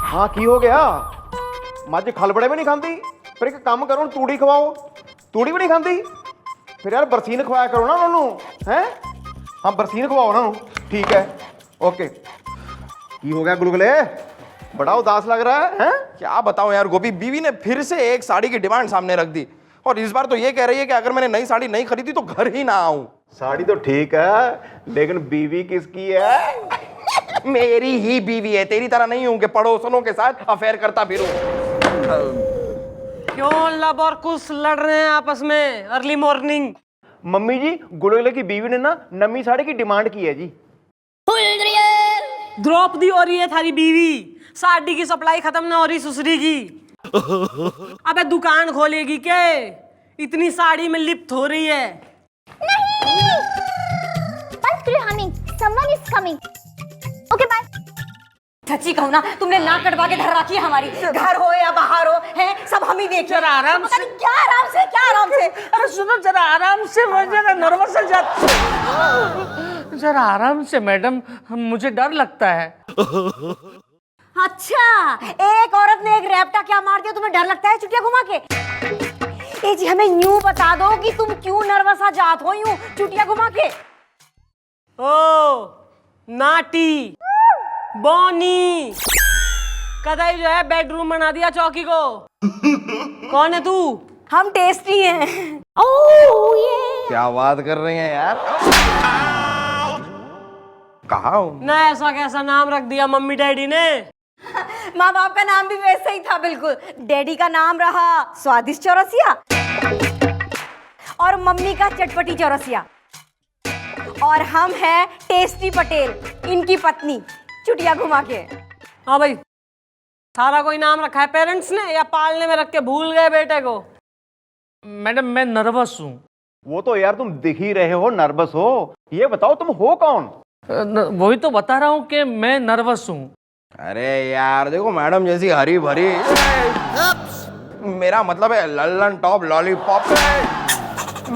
हाँ की हो गया? मझ खलबड़े भी नहीं खाती, फिर एक काम करो तूड़ी खवाओ। तूड़ी भी नहीं खाती, फिर यार बरसीन खवाया करो ना उन्होंने, हैं? हाँ बरसीन खवाओ ना उन्होंने। ठीक है, ओके। की हो गया गुलगुले? बड़ा उदास लग रहा है? क्या बताऊं यार गोपी, बीवी ने फिर से एक साड़ी की डिमांड सामने रख दी और इस बार तो ये कह रही है कि अगर मैंने नई साड़ी नहीं खरीदी तो घर ही ना आऊं। साड़ी तो ठीक है, लेकिन बीवी किसकी है? मेरी ही बीवी है, तेरी तरह नहीं हूं कि पड़ोसनों के साथ अफेयर करता फिरूं। क्यों लब और कुछ लड़ रहे हैं आपस में अर्ली मॉर्निंग? मम्मी जी, गुलगुले की बीवी ने ना नमी साड़ी की डिमांड की है जी। द्रौपदी हो रही है थारी बीवी, साड़ी की सप्लाई खत्म ना हो रही ससुरी की। अबे दुकान खोलेगी क्या? इतनी साड़ी में लिप्त हो रही है। नहीं, बंद करो Honey, someone is coming. Okay, bye. सच्ची कहूँ ना, तुमने नाक कटवा के धर रखी है हमारी। घर हो या बाहर हो, हैं सब हम ही देख। जरा आराम से। क्या आराम से, क्या आराम से? अरे सुनो जरा आराम से, मैं जरा नर्वस हो जाती। जरा आराम से मैडम, मुझे डर लगता है। अच्छा, एक औरत ने एक रैप्टा क्या मार दिया, तुम्हें डर लगता है चुटिया घुमा के? ए जी हमें यूं बता दो कि तुम क्यों नर्वस आ जात हो यूं चुटिया घुमा के? ओ नाटी बोनी कदाई जो है बेडरूम बना दिया चौकी को। कौन है तू? हम टेस्टी हैं। क्या बात कर रही हैं यार? कहा हूं? ना ऐसा कैसा नाम रख दिया मम्मी डैडी ने? माँ बाप का नाम भी वैसे ही था बिल्कुल। डैडी का नाम रहा स्वादिष्ट चौरसिया और मम्मी का चटपटी चौरसिया, और हम हैं टेस्टी पटेल, इनकी पत्नी चुटिया घुमा के। हाँ भाई, सारा कोई नाम रखा है पेरेंट्स ने या पालने में रख के भूल गए बेटे को? मैडम मैं नर्वस हूँ। वो तो यार तुम दिख ही रहे हो नर्वस हो। ये बताओ तुम हो कौन? वही तो बता रहा हूँ कि मैं नर्वस हूँ। अरे यार देखो मैडम जैसी हरी भरी, मेरा मतलब है लल्लन टॉप लॉलीपॉप,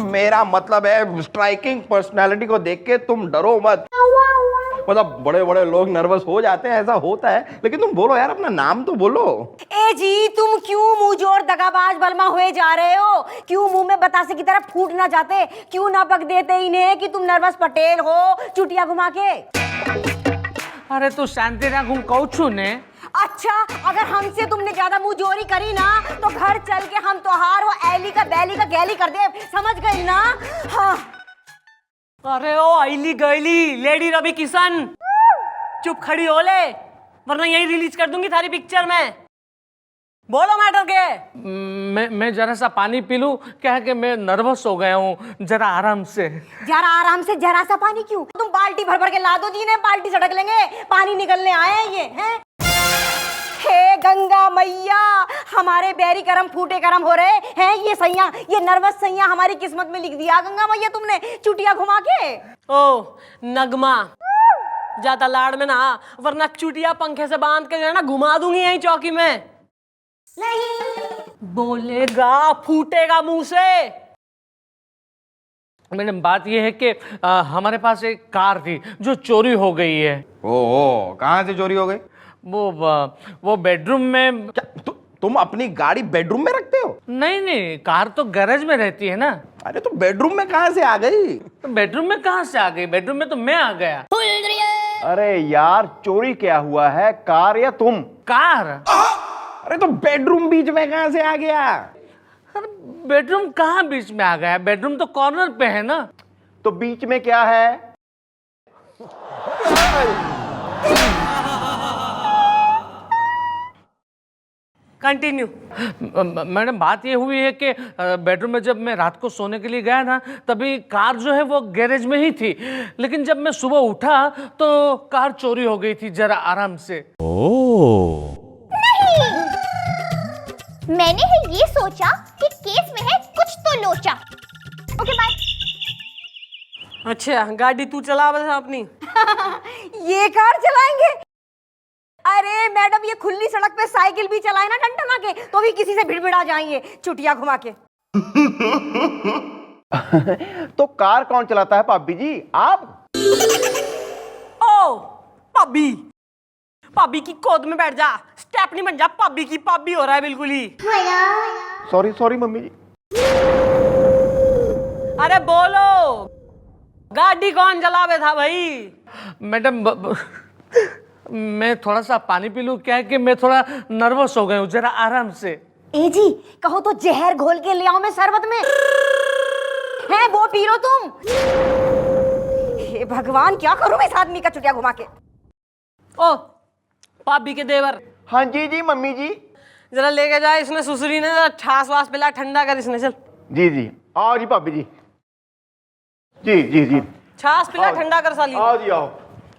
मेरा मतलब है स्ट्राइकिंग पर्सनालिटी को देख के तुम डरो मत। मतलब बड़े बड़े लोग नर्वस हो जाते हैं, ऐसा होता है, लेकिन तुम बोलो यार, अपना नाम तो बोलो। ए जी तुम क्यों मुंह जोर दगाबाज बलमा हुए जा रहे हो? क्यों मुंह में बतासे की तरह फूट ना जाते? क्यों ना पक देते इन्हें कि तुम नर्वस पटेल हो चुटिया घुमा के? अरे तू शांति रख, हूँ कौछू ने। अच्छा, अगर हमसे तुमने ज्यादा मुंह जोरी करी ना तो घर चल के हम तोहार हो ऐली का बैली का गैली कर दे, समझ गई ना? हाँ। अरे ओ आईली गईली लेडी रवि किशन, चुप खड़ी हो ले वरना यही रिलीज कर दूंगी थारी पिक्चर में। बोलो मैटर के। मैं जरा सा पानी पी लूं क्या है कि मैं नर्वस हो गया हूँ, जरा आराम से। जरा आराम से, जरा सा पानी क्यों? तुम बाल्टी भर भर के ला दो जी ने, बाल्टी सड़क लेंगे, पानी निकलने आए हैं ये हैं। हे गंगा मैया, हमारे बैरी करम फूटे करम हो रहे हैं। ये सैया, ये नर्वस सैया हमारी किस्मत में लिख दिया गंगा मैया तुमने चुटिया घुमा के। ओ नगमा, ज्यादा लाड़ में ना, वरना चुटिया पंखे से बांध के जो है ना घुमा दूंगी यहीं चौकी में। नहीं बोलेगा फूटेगा मुंह से। मैडम बात यह है कि हमारे पास एक कार थी जो चोरी हो गई है। ओ कहाँ से चोरी हो गई? वो बेडरूम में। क्या तुम अपनी गाड़ी बेडरूम में रखते हो? नहीं, कार तो गैरेज में रहती है ना। अरे तो बेडरूम में कहाँ से आ गई? तो बेडरूम में कहाँ से आ गई? बेडरूम में तो मैं आ गया। अरे यार चोरी क्या हुआ है, कार या तुम? कार। अरे तो बेडरूम बीच में कहाँ से आ गया? अरे बेडरूम कहाँ बीच में आ गया? बेडरूम तो कॉर्नर पे है ना। तो बीच में क्या है? कंटिन्यू। मैडम बात ये हुई है कि बेडरूम में जब मैं रात को सोने के लिए गया ना, तभी कार जो है वो गैरेज में ही थी, लेकिन जब मैं सुबह उठा तो कार चोरी हो गई थी। जरा आराम से। नहीं, मैंने है ये सोचा कि केस में है कुछ तो लोचा। Okay bye. अच्छा गाड़ी तू चला बस अपनी। ये कार चलाएंगे? अरे मैडम ये खुली सड़क पे साइकिल भी चलाए ना टंटना के तो भी किसी से भिड़भिड़ा जाएंगे चुटिया घुमा के। तो कार कौन चलाता है भाभी जी, आप? ओ भाभी, पाबी की गोद में बैठ जा, स्टेपनी बन जा, पाबी की पाबी हो रहा है बिल्कुल ही। सॉरी सॉरी मम्मी जी। अरे बोलो, गाड़ी कौन चलावे था भाई? मैडम मैं थोड़ा सा पानी पी लूं? क्या है कि मैं थोड़ा नर्वस हो गया हूँ, जरा आराम से। ए जी, कहो तो जहर घोल के ले आओ मैं शरबत में, है वो पी लो तुम। हे भगवान, क्या करूं मैं इस आदमी का चुटिया घुमा के। ओ पाबी के देवर, हाँ जी जी मम्मी जी। जरा लेके जाए इसने, सुसरी ने जरा छास वास पिला, ठंडा कर इसने, चल। जी जी आओ जी भाभी जी। जी जी जी छास पिला, ठंडा कर साली। आओ जी आओ।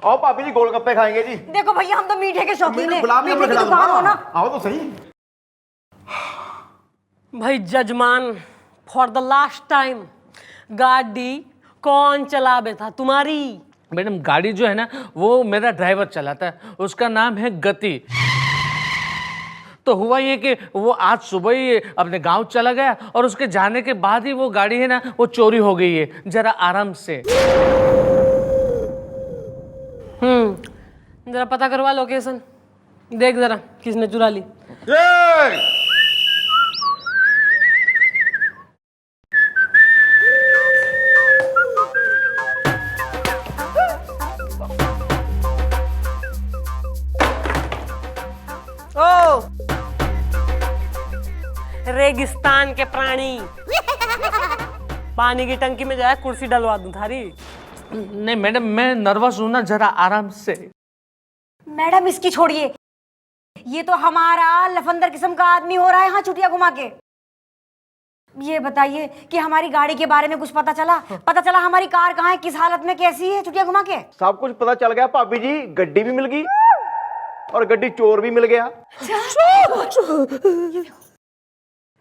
आओ भाभी जी, गोलगप्पे खाएंगे जी। देखो भैया, हम तो मीठे के शौकीन हैं। गुलाब मीठे जामुन की खिला दुकान हो ना। आओ तो सही। भाई जजमान, फॉर द लास्ट टाइम, गाड़ी कौन चलावे था तुम्हारी? मैडम गाड़ी जो है ना, वो मेरा ड्राइवर चलाता है, उसका नाम है गति। तो हुआ ये कि वो आज सुबह ही अपने गांव चला गया और उसके जाने के बाद ही वो गाड़ी है ना, वो चोरी हो गई है। जरा आराम से। जरा पता करवा लोकेशन, देख जरा किसने चुरा ली। ओ रेगिस्तान के प्राणी, पानी की टंकी में जाए, कुर्सी डलवा दूं थारी। नहीं मैडम, मैं नर्वस हूं ना, जरा आराम से। मैडम इसकी छोड़िए, ये तो हमारा लफंदर किस्म का आदमी हो रहा है यहाँ चुटिया घुमा के। ये बताइए कि हमारी गाड़ी के बारे में कुछ पता चला? पता चला हमारी कार कहाँ है, किस हालत में, कैसी है चुटिया घुमा के? सब कुछ पता चल गया भाभी जी। गड्डी भी मिल गई और गड्डी चोर भी मिल गया।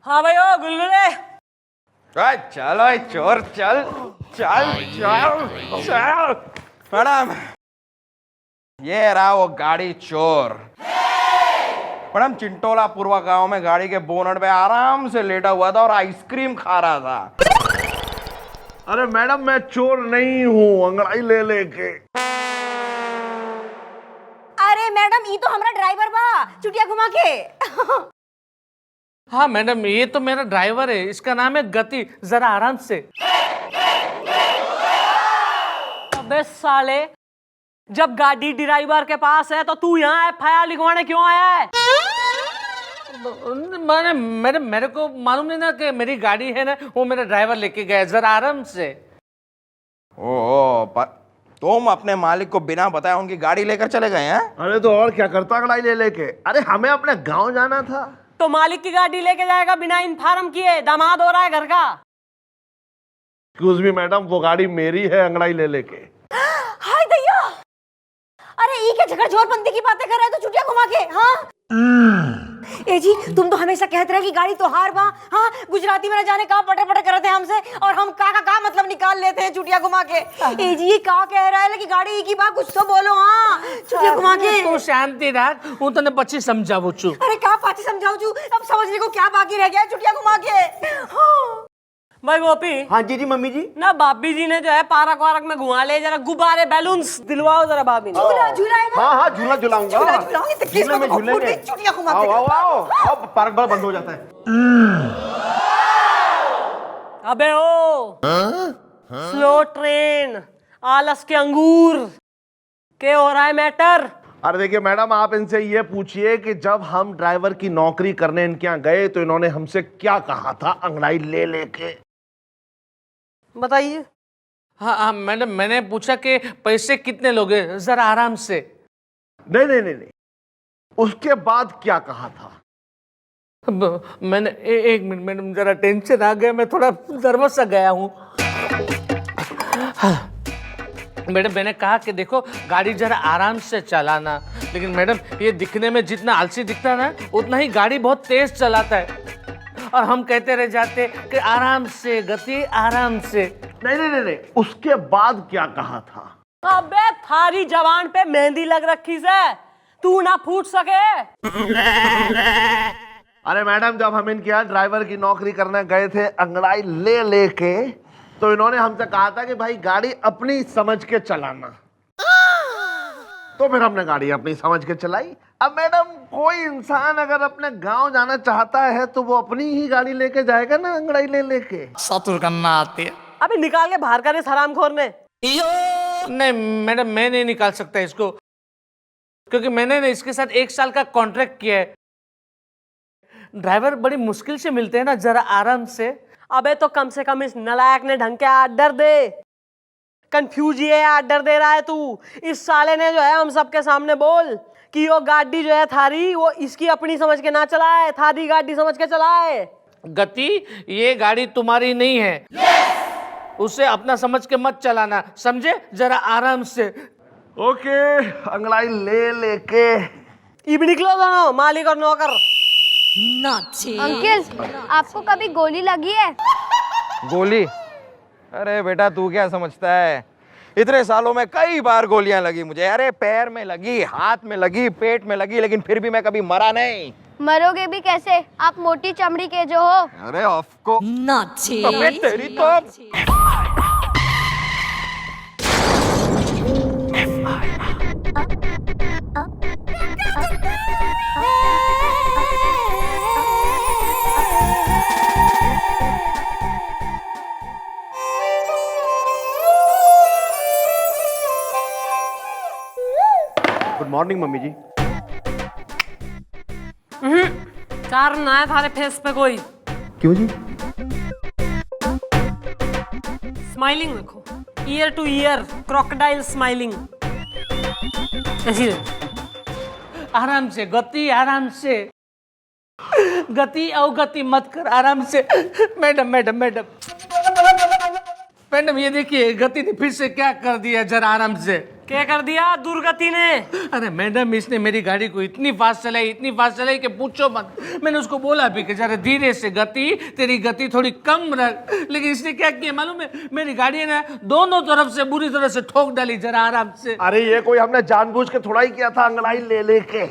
हाँ भाई, ओ गुल्लुले, चलो चोर, चल चल चल चल। मैडम, ये रहा वो गाड़ी चोर। मैडम, चिंटोला पूर्वा गांव में गाड़ी के बोनट पे आराम से लेटा हुआ था और आइसक्रीम खा रहा था। अरे मैडम, मैं चोर नहीं हूँ, अंगड़ाई ले लेके। अरे मैडम, ये तो हमारा ड्राइवर बा चुटिया घुमा के। हाँ मैडम, ये तो मेरा ड्राइवर है, इसका नाम है गति। जरा आराम से। अबे साले, जब गाड़ी ड्राइवर के पास है तो तू यहाँ एफआईआर लिखवाने क्यों आया है? मैडम मेरे को मालूम नहीं ना कि मेरी गाड़ी है ना, वो मेरा ड्राइवर लेके गया। जरा आराम से। तुम अपने मालिक को बिना बताए उनकी गाड़ी लेकर चले गए हैं? अरे तो और क्या करता अंगड़ाई ले लेके? अरे हमें अपने गांव जाना था। तो मालिक की गाड़ी लेके जाएगा बिना इन्फॉर्म किए? दामाद हो रहा है घर का। एक्सक्यूज मी मैडम, वो गाड़ी मेरी है, अंगड़ाई ले लेके। हाय दैया, अरे ये क्या झगड़ झोरबंदी की बातें कर रहे हो तो चुटिया घुमा के? हाँ ए जी, तुम तो हमेशा कहते रहे कि गाड़ी तो हार बा। हाँ, गुजराती में न जाने कहाँ पटर पटर करते हैं हमसे, और हम का मतलब निकाल लेते हैं चुटिया घुमा के। ए जी, ये का कह रहा है कि गाड़ी की बात कुछ तो बोलो। हाँ, चुटिया घुमा के। तू शांति रख, वो तने पची समझावू छू। अरे क्या पाची समझाऊ छू? अब समझने को क्या बाकी रह गया है चुटिया घुमा के? हाँ। भाई गोपी, हाँ जी जी मम्मी जी। ना भाभी जी ने जो है पार्क वारक में घुमा ले, जरा गुब्बारे बैलून्स दिलवाओ जरा भाभी ने। झूला झूलाएगा? हाँ हाँ, झूला झूलाऊंगा। झूला झूलाऊंगी तो किस झूले में को झूलेंगे। चुटिया घुमा आओ के। आओ आओ आओ, पार्क बड़ा बंद हो जाता है। अबे ओ स्लो ट्रेन, आलस के अंगूर, क्या हो रहा है मैटर? अरे देखिए मैडम, आप इनसे ये पूछिए कि जब हम ड्राइवर की नौकरी करने इनके यहाँ गए तो इन्होंने हमसे क्या कहा था अंगड़ाई ले लेके? बताइए। हाँ हाँ मैडम, मैंने पूछा कि पैसे कितने लोगे। जरा आराम से। नहीं नहीं नहीं नहीं, उसके बाद क्या कहा था? मैंने एक मिनट मैडम, जरा टेंशन आ गया, मैं थोड़ा नर्वस सा गया हूँ। मैडम मैंने कहा कि देखो गाड़ी जरा आराम से चलाना, लेकिन मैडम ये दिखने में जितना आलसी दिखता है ना, उतना ही गाड़ी बहुत तेज चलाता है, और हम कहते रह जाते कि आराम से गति, आराम से। नहीं नहीं नहीं नहीं, उसके बाद क्या कहा था? अबे थारी जवान पे मेहंदी लग रखी से, तू ना फूट सके। अरे मैडम, जब हम इनके यहाँ ड्राइवर की नौकरी करने गए थे अंगड़ाई ले लेके, तो इन्होंने हमसे कहा था कि भाई गाड़ी अपनी समझ के चलाना। तो फिर हमने गाड़ी अपनी समझ के चलाई। अब मैडम, कोई इंसान अगर अपने गांव जाना चाहता है तो वो अपनी ही गाड़ी लेके जाएगा ना, अंगड़ाई ले लेके। सतुर करना आती है। अबे निकाल के बाहर कर इस हरामखोर ने। नहीं मैडम, मैं नहीं निकाल सकता इसको, क्योंकि मैंने ना इसके साथ 1 साल का कॉन्ट्रैक्ट किया है। ड्राइवर बड़ी मुश्किल से मिलते हैं ना, जरा आराम से। अबे तो कम से कम इस नलायक ने ढंग के आर्डर दे। कंफ्यूज ये आर्डर दे रहा है तू। इस साले ने जो है हम सबके सामने बोल कि वो गाड़ी जो है थारी, वो इसकी अपनी समझ के ना चलाए, थारी गाड़ी समझ के चलाए। गति, ये गाड़ी तुम्हारी नहीं है। उसे अपना समझ के मत चलाना, समझे? जरा आराम से। ओके, अंगड़ाई ले लेके। इब निकलो दोनों, मालिक और नौकर। अंकल, आपको कभी गोली लगी है? गोली? अरे बेटा, तू क्या समझता है, इतने सालों में कई बार गोलियां लगी मुझे। अरे पैर में लगी, हाथ में लगी, पेट में लगी, लेकिन फिर भी मैं कभी मरा नहीं। मरोगे भी कैसे? आप मोटी चमड़ी के जो हो। अरे ऑफको अबे तेरी तो। गुड मॉर्निंग मम्मी जी। कार ना है थारे फेस पे कोई। क्यों जी? स्माइलिंग देखो, year two year crocodile smiling. ऐसी आराम से गति, आराम से। गति अवगति मत कर, आराम से। मैडम मैडम मैडम मैडम, ये देखिए गति ने फिर से क्या कर दिया, जरा आराम से। क्या कर दिया दुर्गति ने? अरे मैडम, इसने मेरी गाड़ी को इतनी फास्ट चलाई कि पूछो मत। मैंने उसको बोला भी कि जरा धीरे से गति, तेरी गति थोड़ी कम रख, लेकिन इसने क्या किया मालूम है? मेरी गाड़ी ने दोनों तरफ से बुरी तरह से ठोक डाली। जरा आराम से। अरे ये कोई हमने जानबूझ के थोड़ा ही किया था, अंगड़ाई ले लेके।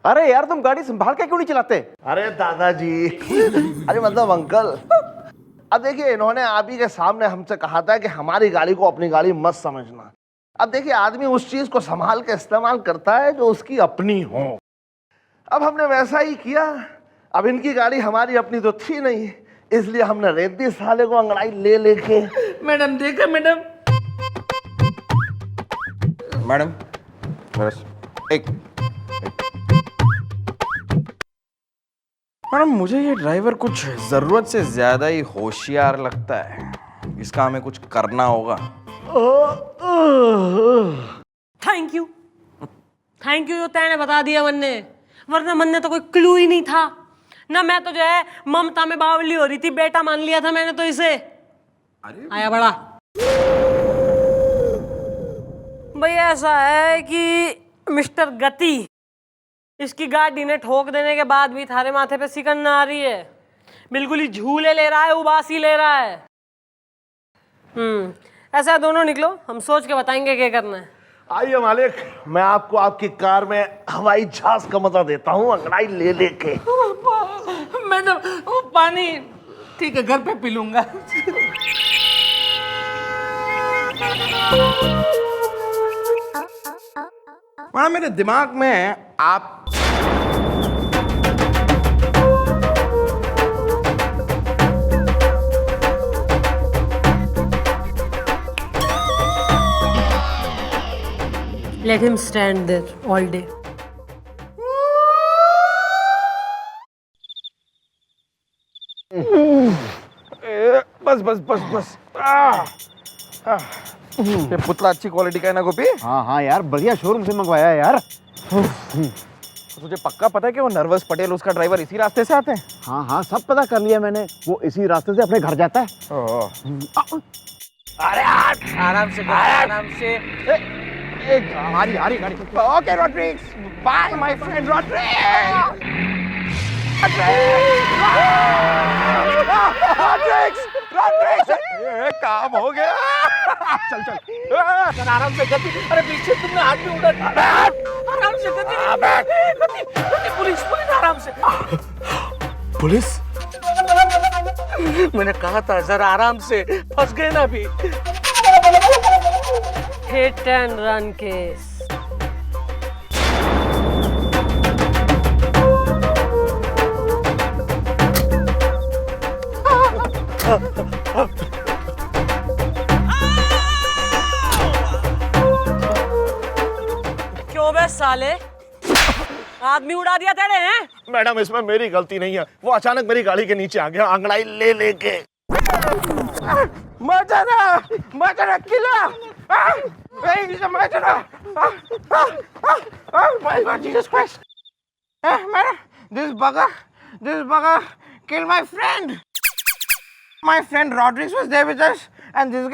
अरे यार, तुम गाड़ी संभाल के क्यों नहीं चलाते? अरे दादाजी, अरे मतलब अंकल, अब देखिए, इन्होंने आप ही के सामने हमसे कहा था कि हमारी गाड़ी को अपनी गाड़ी मत समझना। अब देखिए, आदमी उस चीज को संभाल के इस्तेमाल करता है जो उसकी अपनी हो। अब हमने वैसा ही किया। अब इनकी गाड़ी हमारी अपनी तो थी नहीं, इसलिए हमने रेत दी साले को अंगड़ाई ले लेके। मैडम देखा मैडम? मैडम एक मैडम, मुझे ये ड्राइवर कुछ जरूरत से ज्यादा ही होशियार लगता है। इसका हमें कुछ करना होगा। थैंक यू तो तैने बता दिया मन ने, वरना मन ने तो कोई क्लू ही नहीं था ना। मैं तो जो है ममता में बावली हो रही थी, बेटा मान लिया था मैंने तो इसे। आया बड़ा भैया, ऐसा है कि मिस्टर गति, इसकी गाड़ी ने ठोक देने के बाद भी थारे माथे पे सिकन ना आ रही है। बिल्कुल ही झूले ले रहा है, उबासी ले रहा है। ऐसा दोनों निकलो, हम सोच के बताएंगे क्या करना है। आइए मालिक, मैं आपको आपकी कार में हवाई जहाज का मजा देता हूँ, अंगड़ाई ले लेके। मैडम, वो पानी ठीक है, घर पे पी लूंगा। मैडम, मेरे दिमाग में आप Let him stand there all day. बस बस बस बस। ये पुतला अच्छी क्वालिटी का है ना गोपी? हाँ हाँ यार, बढ़िया शोरूम से मंगवाया है यार। तुझे पक्का पता है कि वो नर्वस पटेल, उसका ड्राइवर इसी रास्ते से आते हैं? हाँ हाँ, सब पता कर लिया मैंने। वो इसी रास्ते से अपने घर जाता है। अरे आराम से आराम से। हमारी गाड़ी। Okay Rodricks, bye my friend Rodricks. ये काम हो गया। चल चल आराम से गति। अरे पीछे तुमने हाथ भी उड़ा। आराम से गति। गति, पुलिस आराम से। पुलिस? मैंने कहा था जरा आराम से, फंस गए ना अभी। Hit and run case. क्यों बे साले, आदमी उड़ा दिया तेरे हैं? मैडम इसमें मेरी गलती नहीं है, वो अचानक मेरी गाड़ी के नीचे आ गया अंगड़ाई ले लेके। Murder killer, my God, Jesus Christ! Man, this bugger killed my friend. My friend Rodriguez was there with us, and this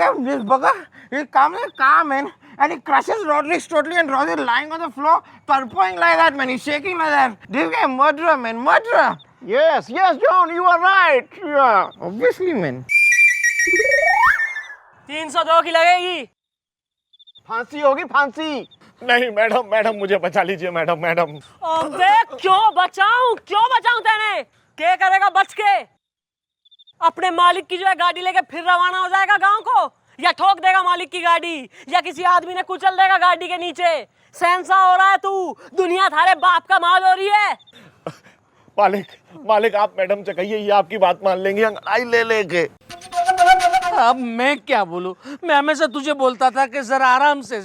bugger, he comes in car, man, and he crushes Rodriguez totally, and Rodriguez lying on the floor, purpling like that, man. He's shaking like that. This guy murderer, man, murderer. Yes, John, you are right. Yeah. Obviously, man. 302 की लगेगी। फांसी होगी, फांसी। नहीं madam मुझे बचा लीजिए madam. अबे क्यों बचाऊं तेने? क्या करेगा बच के? अपने मालिक की जो है गाड़ी लेके फिर रवाना हो जाएगा गांव को, या ठोक देगा मालिक की गाड़ी, या किसी आदमी ने कुचल देगा गाड़ी के नीचे। सहनसा हो रहा है तू, दुनिया थारे बाप का माल हो रही है। मालिक आप मैडम से कहिए, ये आपकी बात मान लेंगे अंगड़ाई ले लेके। अब मैं क्या बोलूं? मैं हमेशा तुझे बोलता था कि जरा आराम से,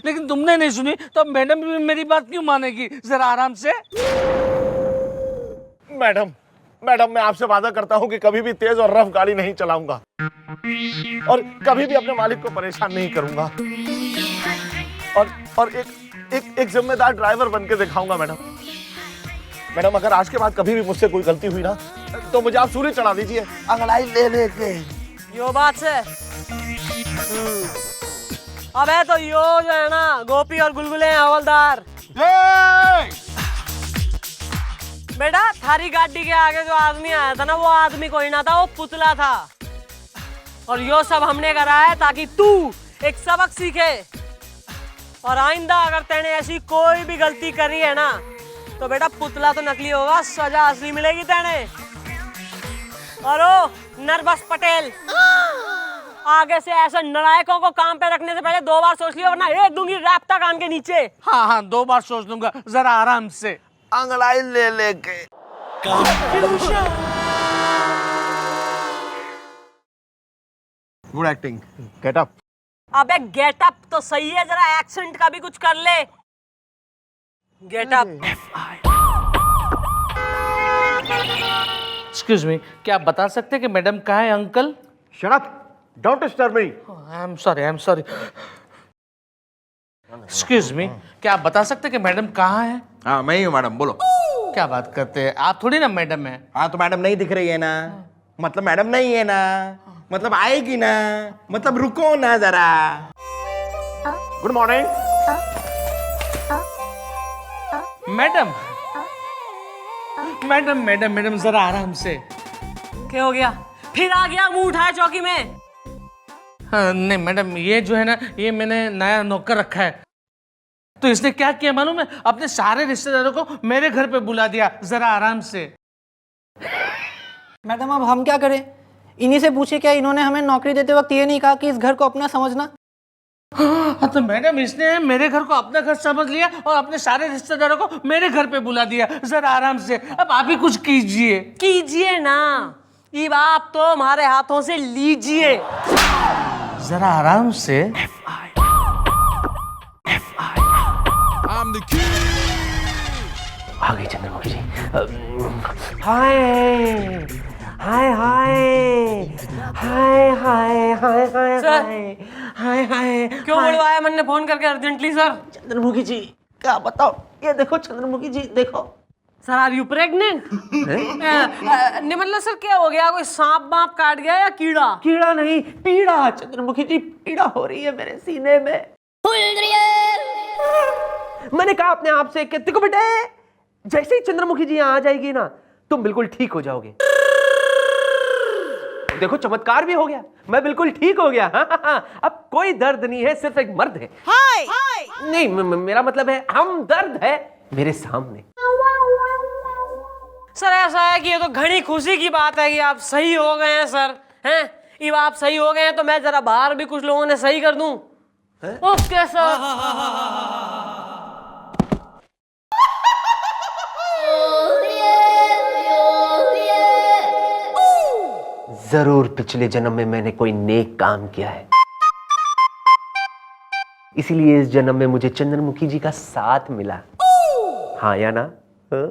लेकिन तुमने नहीं सुनी, तो मैडम भी मेरी बात क्यों मानेगी? जरा आराम से। मैडम मैं आपसे वादा करता हूँ कि कभी भी तेज और रफ गाड़ी नहीं चलाऊंगा, और कभी भी अपने मालिक को परेशान नहीं करूंगा, और एक जिम्मेदार ड्राइवर बन के दिखाऊंगा मैडम। अगर आज के बाद कभी भी मुझसे कोई गलती हुई ना, तो मुझे आप सूली चढ़ा दीजिए अंगड़ाई ले लेके। यो बात से अबे तो यो जो है ना, गोपी और गुलगुले हैं हवलदार। बेटा थारी गाड़ी के आगे जो आदमी आया था ना, वो आदमी कोई ना था, वो पुतला था। और यो सब हमने करा है ताकि तू एक सबक सीखे, और आइंदा अगर तेने ऐसी कोई भी गलती करी है ना, तो बेटा पुतला तो नकली होगा, सजा असली मिलेगी तेने। और ओ नर्वस पटेल, आगे से ऐसे नालायकों को काम पे रखने से पहले 2 बार सोच लियो, वरना एक दूंगी रैप्टा कान के नीचे। हाँ 2 बार सोच लूंगा, जरा आराम से। अंगड़ाई ले लेके। Good acting. Get up. अबे गेट अप तो सही है, जरा एक्सेंट का भी कुछ कर ले। Get up. एक्सक्यूज मी, क्या आप बता सकते हैं कि मैडम कहाँ है? Uncle shut up, don't disturb me. I am sorry. Excuse me, क्या आप बता सकते हैं कि मैडम कहाँ है? हाँ मैं ही हूँ मैडम, बोलो। क्या बात करते हैं आप? थोड़ी ना मैडम है। हाँ तो मैडम नहीं दिख रही है ना, मतलब मैडम नहीं है ना, मतलब आएगी ना, मतलब रुको ना जरा। Good morning. मैडम जरा आराम से। क्या हो गया? फिर आ गया मुंह उठाया चौकी में? हाँ, नहीं मैडम, ये जो है ना, ये मैंने नया नौकर रखा है, तो इसने क्या किया मालूम है? अपने सारे रिश्तेदारों को मेरे घर पे बुला दिया। जरा आराम से। मैडम अब हम क्या करें? इन्हीं से पूछे क्या, इन्होंने हमें नौकरी देते वक्त ये नहीं कहा कि इस घर को अपना समझना? हाँ तो मैडम, इसने मेरे घर को अपना घर समझ लिया और अपने सारे रिश्तेदारों को मेरे घर पे बुला दिया। जरा आराम से, अब आप ही कुछ कीजिए ना, ये आप तो हमारे हाथों से लीजिए। जरा आराम से। आ गई चंद्रमुखी जी। हाय हाय हाय हाय हाय हाय हाय हाय हाय। क्यों बुलवाया मैंने फोन करके अर्जेंटली? सर चंद्रमुखी जी क्या बताओ, ये देखो चंद्रमुखी जी देखो। Sir are you pregnant? नहीं मतलब सर क्या हो गया, कोई सांप बाप काट गया या कीड़ा? कीड़ा नहीं, पीड़ा। चंद्रमुखी जी पीड़ा हो रही है मेरे सीने में। मैंने कहा अपने आप से कि देखो बेटे, जैसे ही चंद्रमुखी जी यहाँ आ जाएगी ना, तुम बिल्कुल ठीक हो जाओगे। देखो चमत्कार भी हो गया, मैं बिल्कुल ठीक हो गया। हाँ। अब कोई दर्द नहीं है, सिर्फ एक मर्द है। हाय नहीं, मेरा मतलब है हम दर्द है मेरे सामने। सर ऐसा है कि ये तो घनी खुशी की बात है कि आप सही हो गए हैं सर। हैं, ये आप सही हो गए हैं तो मैं जरा बाहर भी कुछ लोगों ने सही कर दूं। Okay sir. जरूर पिछले जन्म में मैंने कोई नेक काम किया है, इसीलिए इस जन्म में मुझे चंद्रमुखी जी का साथ मिला। हाँ या ना? हाँ?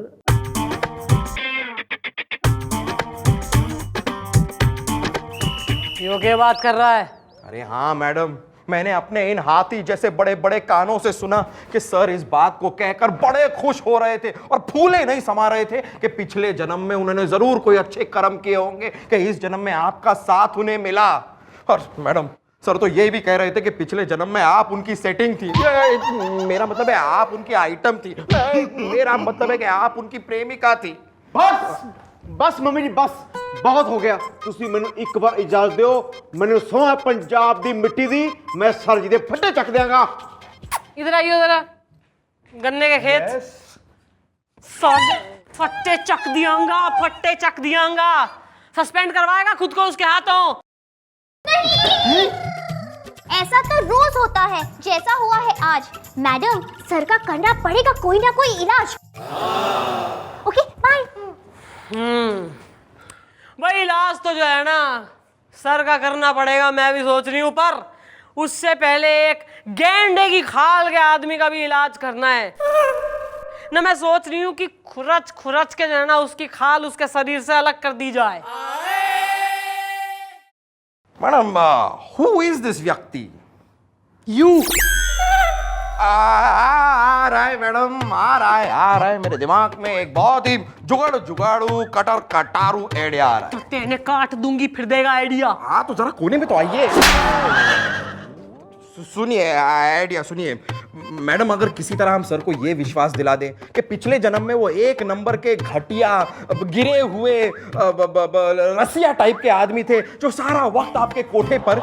यो क्या बात कर रहा है? अरे हाँ मैडम, मैंने अपने इन हाथी जैसे बड़े बड़े कानों से सुना कि सर इस बात को कहकर बड़े खुश हो रहे थे और फूले नहीं समा रहे थे कि पिछले जन्म में उन्होंने जरूर कोई अच्छे कर्म किए होंगे कि इस जन्म में आपका साथ उन्हें मिला। और मैडम सर तो ये भी कह रहे थे कि पिछले जन्म में आप उनकी सेटिंग थी, मेरा मतलब है आप उनकी आइटम थी, मेरा मतलब है कि आप उनकी प्रेमिका थी। बस बस मम्मी जी बस, बहुत हो गया। ਤੁਸੀਂ ਮੈਨੂੰ ਇੱਕ ਵਾਰ ਇਜਾਜ਼ਤ ਦਿਓ, ਮੈਨੂੰ ਸੋਹਾਂ ਪੰਜਾਬ ਦੀ ਮਿੱਟੀ ਦੀ मैं सर जी ਦੇ फट्टे ਚੱਕ ਦਿਆਂਗਾ। इधर आइए जरा, गन्ने के खेत साले फट्टे चक दियांगा, फट्टे चक दियांगा। सस्पेंड करवाएगा खुद को उसके हाथों। नहीं, ऐसा तो रोज होता है, जैसा हुआ है आज। मैडम, सर का करना पड़ेगा कोई ना कोई इलाज। Okay bye. भाई इलाज तो जो है ना सर का करना पड़ेगा, मैं भी सोच रही हूँ, पर उससे पहले एक गेंडे की खाल के आदमी का भी इलाज करना है ना। मैं सोच रही हूँ कि खुरच खुरच के जो है ना उसकी खाल उसके शरीर से अलग कर दी जाए। मैडम हु इज दिस व्यक्ति? यू आ रहा है मैडम, आ रहा है मेरे दिमाग में एक बहुत ही जुगाड़ू कटर कटारू आइडिया आ रहा है। तो तेने काट दूंगी फिर देगा आइडिया। हाँ तो जरा कोने में तो आइए, सुनिए आइडिया सुनिए। मैडम अगर किसी तरह हम सर को ये विश्वास दिला दें कि पिछले जन्म में वो एक नंबर के घटिया गिरे हुए रसिया टाइप के आदमी थे जो सारा वक्त आपके कोठे पर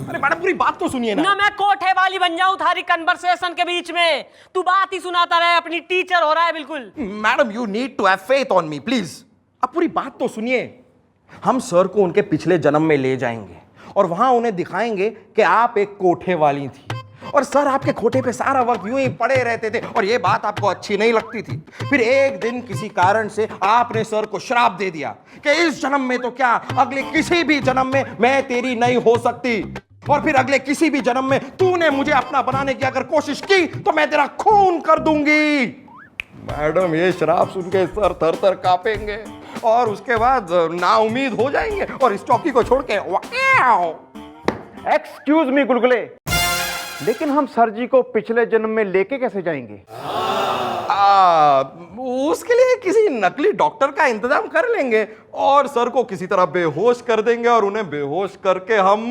अरे मैडम पूरी बात तो सुनिए ना। मैं कोठे वाली बन जाऊं थारी कन्वर्सेशन के बीच में, तू बात ही सुनाता रहे, अपनी टीचर हो रहा है बिल्कुल। Madam you need to have faith on me please. अब पूरी बात तो सुनिए। हम सर को उनके पिछले जन्म में ले जाएंगे और वहां उन्हें दिखाएंगे कि आप एक कोठे वाली थी और सर आपके कोठे पे सारा वक्त यूं ही पड़े रहते थे और ये बात आपको अच्छी नहीं लगती थी। फिर एक दिन किसी कारण से आपने सर को श्राप दे दिया कि इस जन्म में तो क्या अगले किसी भी जन्म में मैं तेरी नहीं हो सकती, और फिर अगले किसी भी जन्म में तूने मुझे अपना बनाने की अगर कोशिश की तो मैं तेरा खून कर दूंगी। मैडम ये श्राप सुन के सर थर थर कांपेंगे और उसके बाद नाउमीद हो जाएंगे और इस चौकी को छोड़ के एक्सक्यूज मी गुलगुले, लेकिन हम सर जी को पिछले जन्म में लेके कैसे जाएंगे? उसके लिए किसी नकली डॉक्टर का इंतजाम कर लेंगे और सर को किसी तरह बेहोश कर देंगे और उन्हें बेहोश करके हम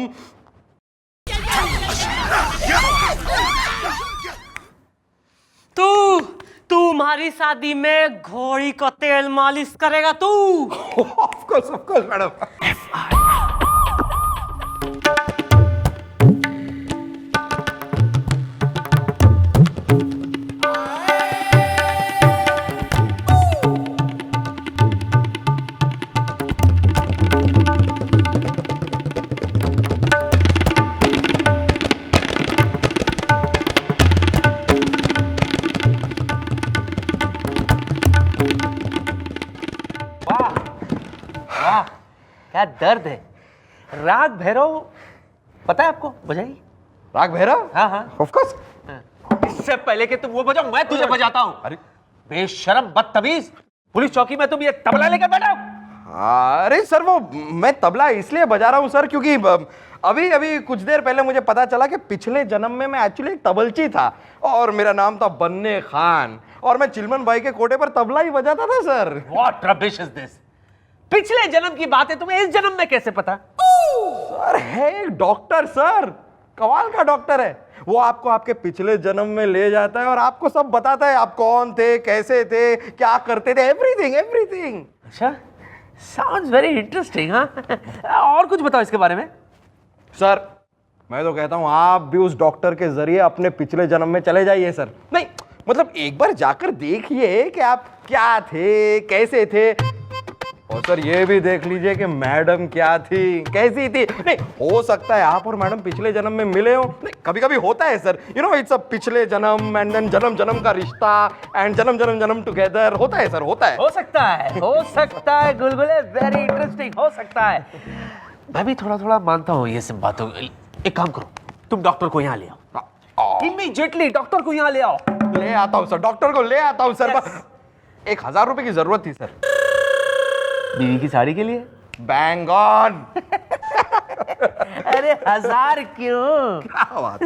तू हमारी शादी में घोड़ी को तेल मालिश करेगा तू। Of course madam. क्या दर्द है। राग भैरव पता है आपको? बजाइए। राग भैरव? हाँ हाँ ऑफ कोर्स। इससे पहले कि तुम वो बजाओ मैं तुझे बजाता हूँ। अरे बेशरम बदतमीज, पुलिस चौकी में तुम ये तबला लेकर बैठा हो। अरे सर वो मैं तबला इसलिए बजा रहा हूँ सर क्योंकि अभी अभी कुछ देर पहले मुझे पता चला कि पिछले जन्म में मैं एक्चुअली एक तबलची था और मेरा नाम था बन्ने खान और मैं चिलमन भाई के कोटे पर तबला ही बजाता था sir. What rubbish is this? पिछले जन्म की बात है, तुम्हें इस जन्म में कैसे पता? सर है एक डॉक्टर सर, कमाल का डॉक्टर है। वो आपको आपके पिछले जन्म में ले जाता है और आपको सब बताता है आप कौन थे, कैसे थे, क्या करते थे, एवरीथिंग। अच्छा, साउंड्स वेरी इंटरेस्टिंग। हाँ और कुछ बताओ इसके बारे में। सर मैं तो कहता हूं आप भी उस डॉक्टर के जरिए अपने पिछले जन्म में चले जाइए सर। नहीं मतलब एक बार जाकर देखिए कि आप क्या थे, कैसे थे। और सर ये भी देख लीजिए कि मैडम क्या थी, कैसी थी। नहीं हो सकता है आप और मैडम पिछले जन्म में मिले हो, नहीं कभी कभी होता है sir, you know it's a पिछले जन्म एंड देन जन्म जन्म का रिश्ता एंड जन्म जन्म जन्म टुगेदर, होता है सर, होता है। हो सकता है गुलगुले, वेरी इंटरेस्टिंग, हो सकता है। मैं भी थोड़ा थोड़ा मानता हूँ ये सब बातों। एक काम करो, तुम डॉक्टर को यहाँ ले आओ, इमीडिएटली डॉक्टर को यहाँ ले आओ। ले आता हूँ सर, डॉक्टर को ले आता हूँ सर। 1000 रुपए की जरूरत थी सर, बीवी की साड़ी के लिए। Bang on. अरे 1000 क्यों, क्या बात।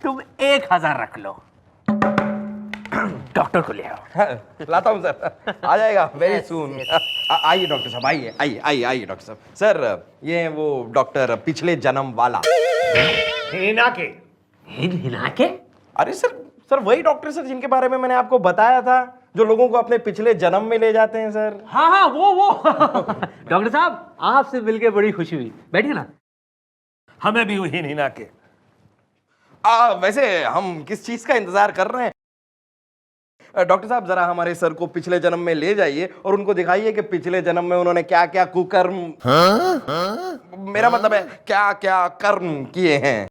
तुम 1000 रख लो, डॉक्टर को ले आओ। लाता हूँ सर, आ जाएगा वेरी सून। आइए डॉक्टर साहब, आइए आइए आइए आइए डॉक्टर साहब। सर ये वो डॉक्टर पिछले जन्म वाला। हिना के? अरे सर वही डॉक्टर सर जिनके बारे में मैंने आपको बताया था, जो लोगों को अपने पिछले जन्म में ले जाते हैं सर। हाँ वो डॉक्टर साहब आपसे मिलके बड़ी खुशी हुई, बैठिए ना। हमें भी हुई हिना के। वैसे हम किस चीज का इंतजार कर रहे हैं? डॉक्टर साहब जरा हमारे सर को पिछले जन्म में ले जाइए और उनको दिखाइए कि पिछले जन्म में उन्होंने क्या क्या कुकर्म, मेरा मतलब है क्या क्या कर्म किए हैं।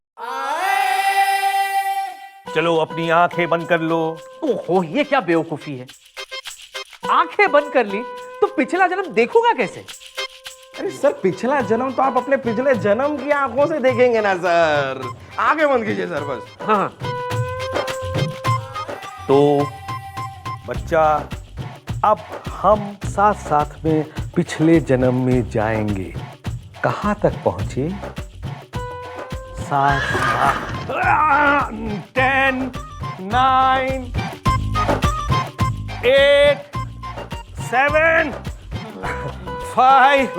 चलो अपनी आंखें बंद कर लो। ओहो ये क्या बेवकूफी है, आंखें बंद कर ली तो पिछला जन्म देखूंगा कैसे? अरे सर पिछला जन्म तो आप अपने पिछले जन्म की आंखों से देखेंगे ना सर। आंखें बंद कीजिए सर बस। हाँ तो बच्चा, अब हम साथ साथ में पिछले जन्म में जाएंगे। कहां तक पहुंचे? 10 9 8 7 5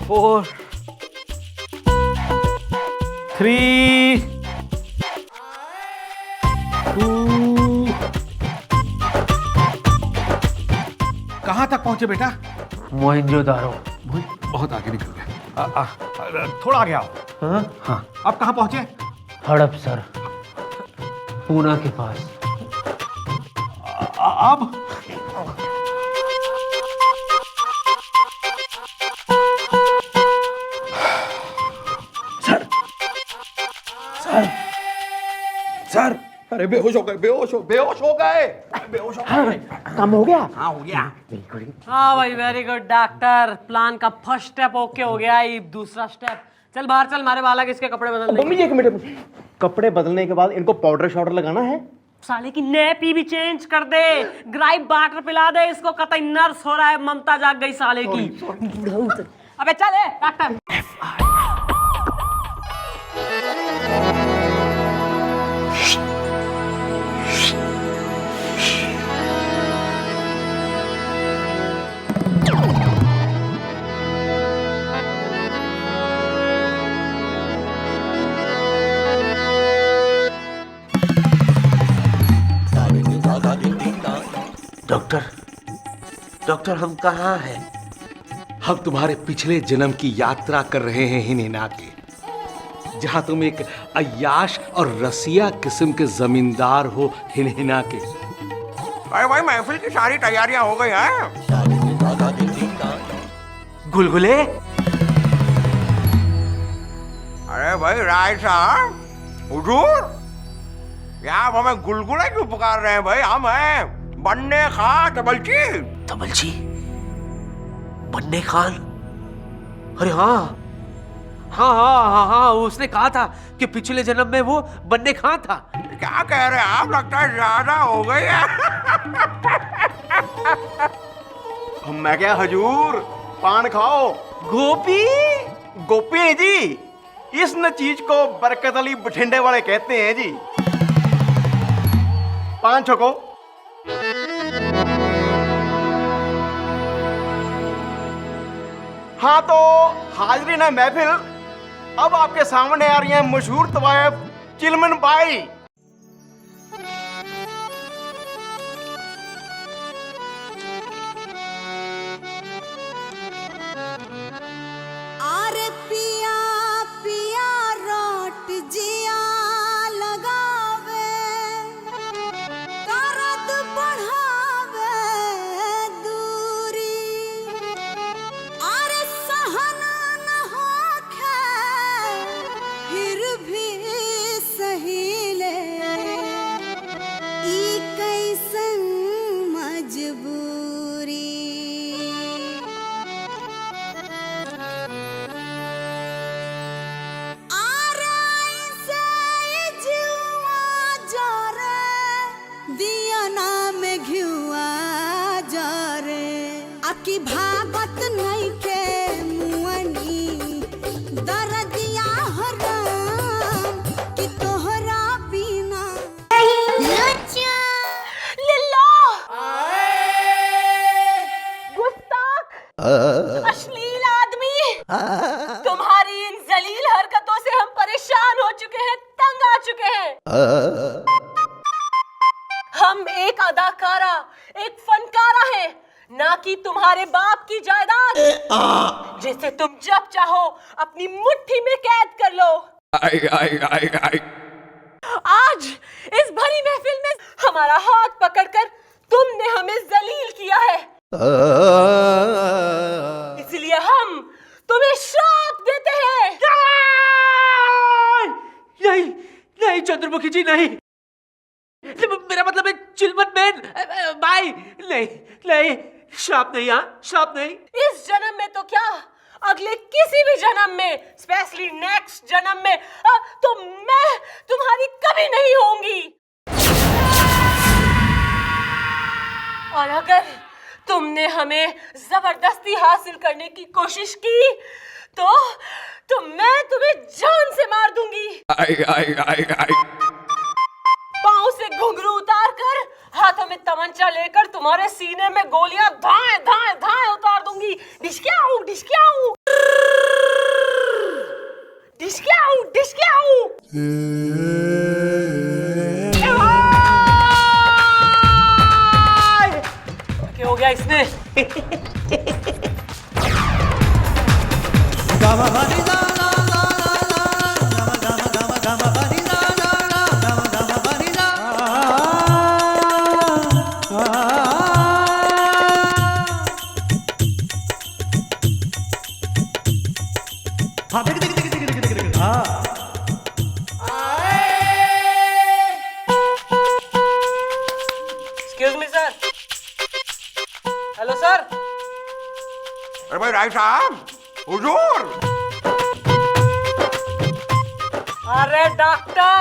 4 3 2। कहाँ तक पहुंचे बेटा? मोहनजोदारो। बहुत आगे निकल गए। थोड़ा आगे आओ। हाँ अब कहाँ पहुंचे? हड़प सर, पूना के पास। अब सर अरे बेहोश हो गए, बेहोश हो गए। कम हो गया? हाँ हो गया। हाँ भाई वेरी गुड डॉक्टर, प्लान का फर्स्ट स्टेप ओके हो गया, ये दूसरा स्टेप। चल बाहर चल, मारे बालक इसके कपड़े बदलने। एक मिनट, कपड़े बदलने के बाद इनको पाउडर शाउडर लगाना है। साले की नैपी भी चेंज कर दे, ग्राइप वाटर पिला दे इसको, कतई नर्स हो रहा है, ममता जाग गई साले की। अबे चल डॉक्टर। डॉक्टर हम कहाँ हैं? हम तुम्हारे पिछले जन्म की यात्रा कर रहे हैं हिना के, जहां तुम एक अय्याश और रसिया किस्म के जमींदार हो हिना के। अरे भाई महफिल की सारी तैयारियां हो गई हैं। गुलगुले? अरे भाई राय साहब, हुजूर, आप हमें गुलगुले क्यों पुकार रहे हैं भाई? हम हैं बन्ने खान तबलची। तबलची? बन्ने खान? अरे हाँ हाँ हाँ हाँ हाँ, उसने कहा था कि पिछले जन्म में वो बन्ने खान था। क्या कह रहे हैं आप? लगता है ज्यादा हो गई है। मैं क्या हुजूर, पान खाओ। गोपी? गोपी जी, इस न चीज को बरकत अली बठिंडे वाले कहते हैं जी। पान छको। हाँ तो हाजरीन है महफिल, अब आपके सामने आ रही है मशहूर तवायफ चिलमन बाई। आरे पिया पिया रोट जिया लगावे, दर्द बढ़ावे दूरी। भागत नहीं के मुअनी दर्दिया हराम कि तोहरा बिना गुस्ताख, अश्लील आदमी, तुम्हारी इन जलील हरकतों से हम परेशान हो चुके हैं, तंग आ चुके हैं। हम एक अदाकारा, एक फनकारा है, ना कि तुम्हारे बाप की जायदाद जिसे तुम जब चाहो अपनी मुट्ठी में कैद कर लो। आज इस भरी महफिल में हमारा हाथ पकड़कर तुमने हमें जलील किया है, इसलिए हम तुम्हें श्राप देते हैं। नहीं नहीं चंद्रमुखी जी, नहीं, मेरा मतलब है चिलमन बेन भाई, नहीं नहीं, श्राप नहीं, हाँ श्राप नहीं। इस जन्म में तो क्या, अगले किसी भी जन्म में, स्पेशली नेक्स्ट जन्म में तो मैं तुम्हारी कभी नहीं होंगी। और अगर तुमने हमें जबरदस्ती हासिल करने की कोशिश की तो मैं तुम्हें जान से मार दूंगी। पाँव से घुंघरू उतार कर, हाथों में तमंचा लेकर तुम्हारे सीने में गोलियां धाए धाए धाए उतार दूंगी। डिशक्याऊ डिशक्याऊ डिशक्याऊ डिशक्याऊ। क्या हो गया इसने? Excuse me, sir. Hello, sir. अरे भाई राय साहब, हुजूर। अरे डॉक्टर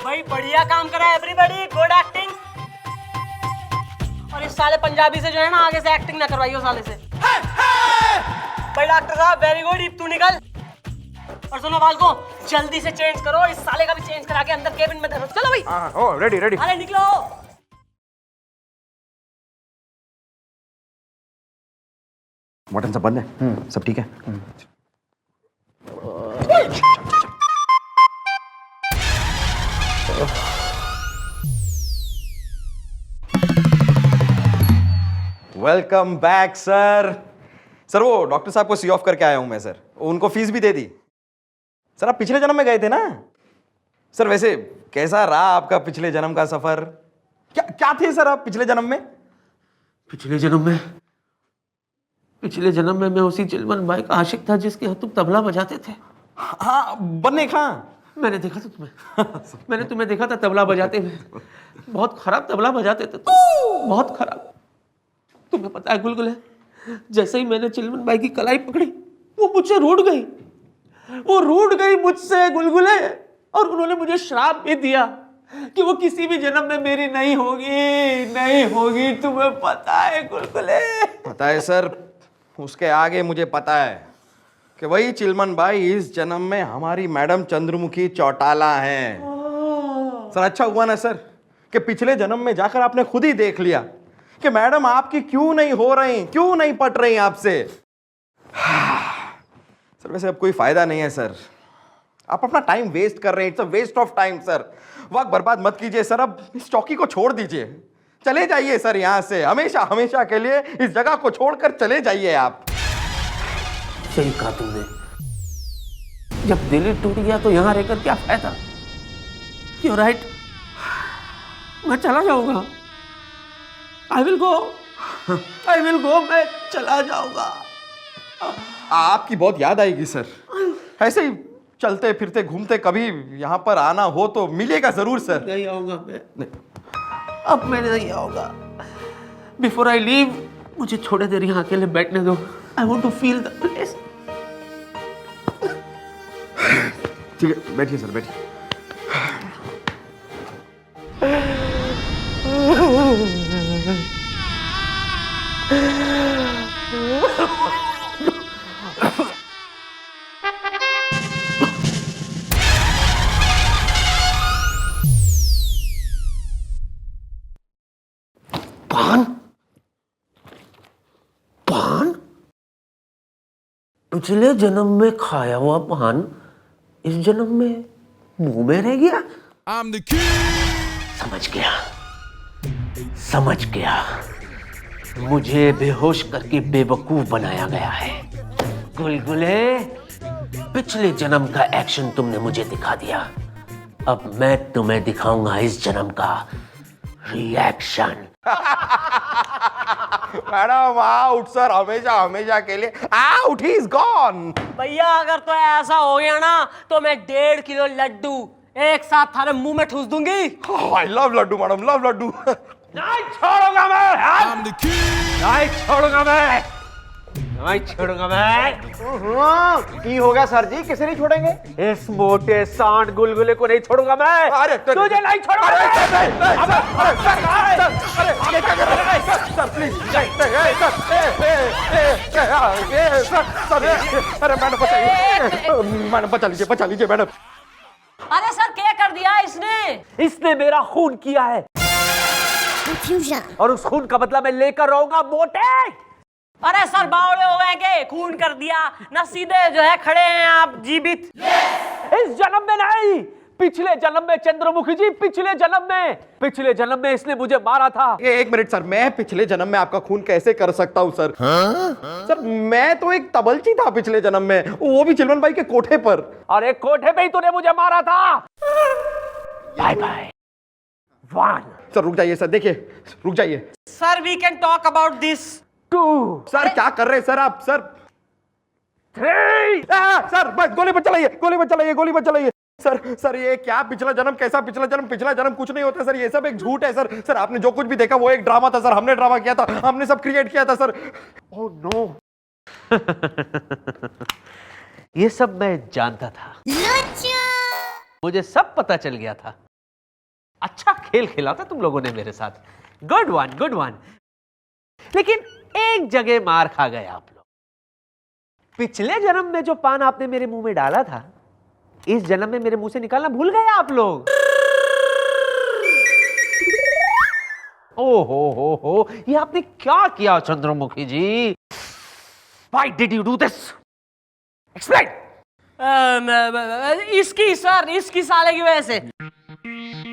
भाई, बढ़िया काम करा एवरीबॉडी, गुड एक्टिंग। और इस साले पंजाबी से जो है ना, आगे से एक्टिंग ना करवाइयो साले से। भाई डॉक्टर साहब वेरी गुड, तू निकल। और सुनो बाल को, जल्दी से चेंज करो, इस साले का भी चेंज करा के अंदर केबिन में धरो। चलो भाई। ओ रेडी रेडी। अरे निकलो। बटन सब बंद है, सब ठीक है। Welcome back sir. सर वो डॉक्टर साहब को सी ऑफ करके आया हूं मैं सर, उनको फीस भी दे दी। सर आप पिछले जन्म में गए थे ना सर? वैसे कैसा रहा आपका पिछले जन्म का सफर? क्या क्या थे सर आप पिछले जन्म में? पिछले जन्म में मैं उसी चिलमन भाई का आशिक था जिसके हाथ तुम तबला बजाते थे। हाँ, बन्ने खां। मैंने देखा था तुम्हें। मैंने तुम्हें देखा था तबला बजाते हुए। बहुत खराब तबला बजाते थे, बहुत खराब। तुम्हें पता है गुलगुले, जैसे ही मैंने चिलमन भाई की कलाई पकड़ी, वो मुझसे रूठ गई। वो रूठ गई मुझसे गुलगुले, और उन्होंने मुझे श्राप भी दिया कि वो किसी भी जन्म में मेरी नहीं होगी, नहीं होगी। तुम्हें पता है गुलगुले? पता है सर, उसके आगे मुझे पता है कि वही चिलमन भाई इस जन्म में हमारी मैडम चंद्रमुखी चौटाला हैं। सर अच्छा हुआ ना सर कि पिछले जन्म में जाकर आपने खुद ही देख लिया कि मैडम आपकी क्यों नहीं हो रही, क्यों नहीं पट रही आपसे। सर वैसे अब कोई फायदा नहीं है सर, आप अपना टाइम वेस्ट कर रहे हैं। It's a waste of time sir. वक्त बर्बाद मत कीजिए सर, अब इस चौकी को छोड़ दीजिए, चले जाइए सर यहाँ से, हमेशा हमेशा के लिए इस जगह को छोड़कर चले जाइए आप। सही कहा तुमने, जब दिल ही टूट गया तो यहाँ रहकर क्या फायदा। You're right, मैं चला जाऊंगा। I will go, मैं चला जाऊंगा। आपकी बहुत याद आएगी सर, ऐसे ही चलते फिरते घूमते कभी यहाँ पर आना हो तो मिलेगा जरूर सर। नहीं आऊंगा मैं, अब मैं नहीं आऊंगा। बिफोर आई लीव, मुझे थोड़ी देर यहाँ अकेले बैठने दो। I want to feel the place. ठीक है, बैठिए सर, बैठिए। पान? पान? पिछले जन्म में खाया हुआ पान इस जन्म में मुंह में रह गया। समझ गया, मुझे बेहोश करके बेवकूफ बनाया गया है। गुलगुले, पिछले जन्म का एक्शन तुमने मुझे दिखा दिया, अब मैं तुम्हें दिखाऊंगा इस जन्म का रिएक्शन। मैडम आउट सर, हमेशा हमेशा के लिए आउट, ही इज गॉन। भैया अगर तो ऐसा हो गया ना तो मैं 1.5 किलो लड्डू एक साथ थारे मुंह में ठूस दूंगी। I love laddu madam, love laddu. नहीं छोड़ूंगा मैं, नहीं छोड़ूंगा मैं, नहीं छोड़ूंगा मैं। की हो गया सर जी, किसे नहीं छोड़ेंगे? इस मोटे सांड गुलगुले को नहीं छोड़ूंगा मैं। अरे तुझे नहीं छोड़ूंगा। सर प्लीज, अरे मैडम बचाइए, मैडम बचा लीजिए मैडम। अरे सर क्या कर दिया इसने? इसने मेरा खून किया है और उस खून का बदला मैं लेकर रहूंगा मोटे। अरे सर बावड़े हो गए के खून कर दिया ना, सीधे जो है खड़े हैं आप जीवित। इस जन्म में नहीं, पिछले जन्म में चंद्रमुखी जी, पिछले जन्म में इसने मुझे मारा था। एक मिनट सर, मैं पिछले जन्म में आपका खून कैसे कर सकता हूँ सर? सर मैं तो एक तबलची था पिछले जन्म में, वो भी चिलवन भाई के कोठे पर। अरे कोठे पे ही तूने मुझे मारा था। Bye by one. सर रुक जाइए सर, देखिए रुक जाइए sir, we can talk about this. टू। सर क्या कर रहे हैं सर आप? Sir three. सर बस गोली मत चलाइए। सर ये क्या पिछला जन्म, कैसा पिछला जन्म कुछ नहीं होता सर, ये सब एक झूठ है सर। सर आपने जो कुछ भी देखा वो एक ड्रामा था सर, हमने ड्रामा किया था, हमने सब क्रिएट किया था सर। Oh no. ये सब मैं जानता था, मुझे सब पता चल गया था। अच्छा खेल खेला था तुम लोगों ने मेरे साथ, गुड वन। लेकिन एक जगह मार खा गए आप लोग। पिछले जन्म में जो पान आपने मेरे मुंह में डाला था, इस जन्म में मेरे मुंह से निकालना भूल गए आप लोग। हो, ये आपने क्या किया चंद्रमुखी जी? Why did you do this? Explain. इसकी साले की वजह से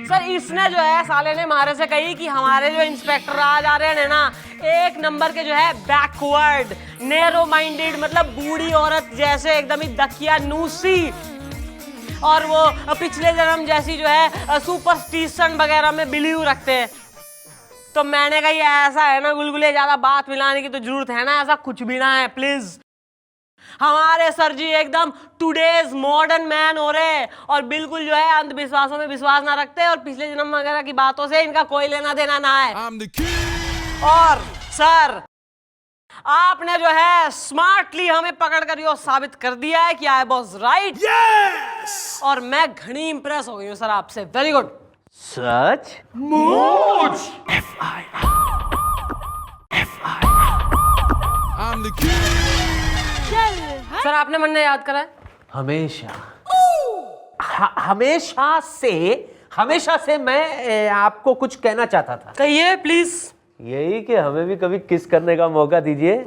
सर, इसने जो है साले ने हमारे से कही कि हमारे जो इंस्पेक्टर आज आ रहे हैं ना, एक नंबर के जो है बैकवर्ड, नैरो माइंडेड, मतलब बूढ़ी औरत जैसे एकदम ही दकिया नूसी, और वो पिछले जन्म जैसी जो है सुपरस्टिशन वगैरह में बिलीव रखते हैं। तो मैंने कहा ये ऐसा है ना गुलगुले, ज्यादा बात मिलाने की तो जरूरत है ना, ऐसा कुछ भी ना है प्लीज। हमारे सर जी एकदम टुडेज मॉडर्न मैन हो रहे हैं और बिल्कुल जो है अंधविश्वासों में विश्वास ना रखते, और पिछले जन्म वगैरह की बातों से इनका कोई लेना देना ना है। और सर आपने जो है स्मार्टली हमें पकड़ कर यो साबित कर दिया है कि आई वाज राइट। और मैं घनी इंप्रेस हो गई हूँ सर आपसे, वेरी गुड। सच? सर आपने मन ने याद करा है? हमेशा से मैं आपको कुछ कहना चाहता था। कहिए प्लीज। यही कि हमें भी कभी किस करने का मौका दीजिए।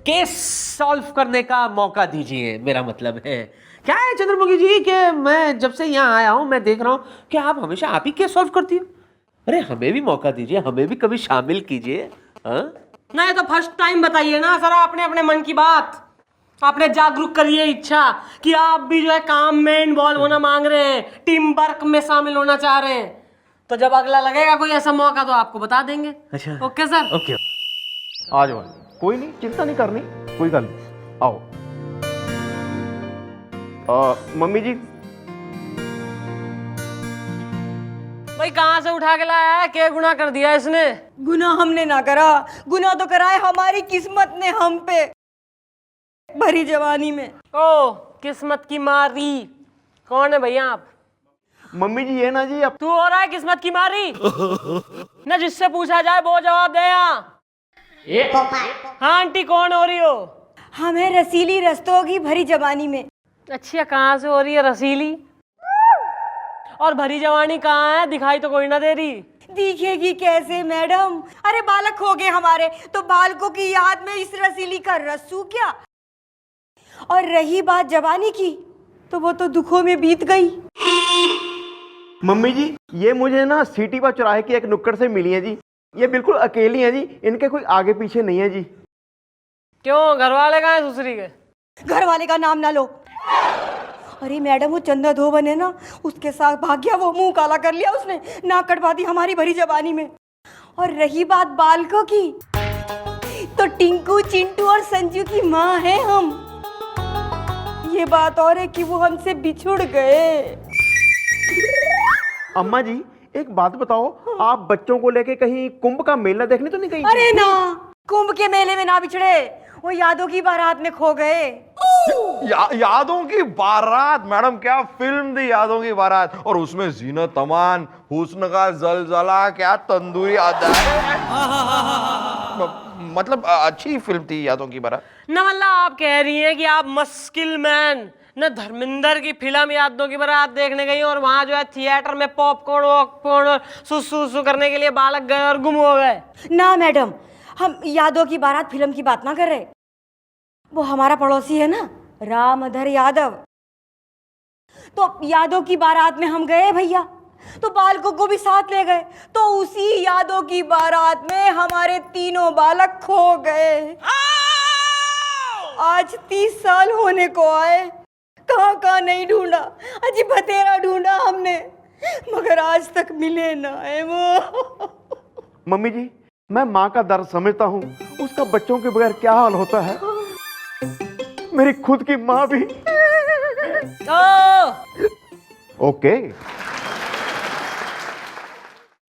केस सॉल्व करने का मौका दीजिए, मेरा मतलब है। क्या है चंद्रमुखी जी कि मैं जब से यहाँ आया हूँ मैं देख रहा हूँ कि आप हमेशा आप ही केस सॉल्व करती हो। अरे हमें भी मौका दीजिए, हमें भी कभी शामिल कीजिए। नहीं तो फर्स्ट टाइम बताइए ना सर, आपने अपने मन की बात आपने जागरूक करिए इच्छा कि आप भी जो है काम में इन्वॉल्व होना मांग रहे हैं, टीम वर्क में शामिल होना चाह रहे हैं। तो जब अगला लगेगा कोई ऐसा मौका तो आपको बता देंगे। अच्छा ओके सर। ओके। आ जाओ, कोई नहीं, चिंता नहीं करनी, कोई गल नहीं, आओ। मम्मी जी भाई कहाँ से उठा के लाया है? क्या गुनाह कर दिया इसने? गुनाह हमने ना करा, गुनाह तो करा है हमारी किस्मत ने हम पे, भरी जवानी में। ओ किस्मत की मारी। कौन है भैया आप? मम्मी जी ये ना जी, अब तू हो रहा है किस्मत की मारी ना, जिससे पूछा जाए वो जवाब दे। हाँ आंटी कौन हो रही हो? हमें रसीली रस्तों की भरी जवानी में। अच्छा कहाँ से हो रही है रसीली? और भरी जवानी कहाँ है? दिखाई तो कोई ना दे रही। दिखेगी कैसे मैडम? अरे बालक हो गए हमारे तो बालकों की याद में इस रसीली का रस्सू क्या? और रही बात जवानी की तो वो तो दुखों में बीत गई। मम्मी जी, ये मुझे ना सिटी पर चौराहे की एक नुक्कड़ से मिली है जी। ये बिल्कुल अकेली हैं जी, इनके कोई आगे पीछे नहीं है जी। क्यों, घर वाले कहाँ हैं सुसरी के? घर वाले का नाम ना लो। अरे मैडम, वो चंदा धो बने ना, उसके साथ भाग गया वो, मुंह काला कर लिया उसने, नाक कटवा दी हमारी भरी जवानी में। और रही बात बालकों की तो टिंकू, चिंटू और संजू की माँ है हम। ये बात और है कि वो हमसे बिछुड़ गए। अम्मा जी, एक बात बताओ, आप बच्चों को लेके कहीं कुंभ का मेला देखने तो नहीं गई? अरे ना, कुंभ के मेले में ना बिछड़े, वो यादों की बारात में खो गए। यादों की बारात? मैडम, क्या फिल्म थी यादों की बारात, और उसमें जीनत अमान, हुस्न का जलजला, क्या तंदूरी अदाएं। मतलब अच्छी फिल्म थी यादों की बारात। ना मतलब आप कह रही हैं कि आप मस्किल मैन न धर्मेंद्र की फिल्म यादों की बारात देखने गई और वहां जो है थिएटर में पॉपकॉर्न वॉपकॉर्न और सुसु करने के लिए बालक गए और गुम हो गए? ना मैडम, हम यादों की बारात फिल्म की बात ना कर रहे। वो हमारा पड़ोसी है ना, रामधर यादव, तो यादों की बारात में हम गए भैया, तो बालकों को भी साथ ले गए, तो उसी यादों की बारात में हमारे तीनों बालक खो गए। आज 30 साल होने को आए, कहाँ कहाँ नहीं ढूंढा, अजी बतेरा ढूंढा हमने, मगर आज तक मिले ना है वो। मम्मी जी, मैं माँ का दर्द समझता हूँ, उसका बच्चों के बगैर क्या हाल होता है। मेरी खुद की माँ भी। ओके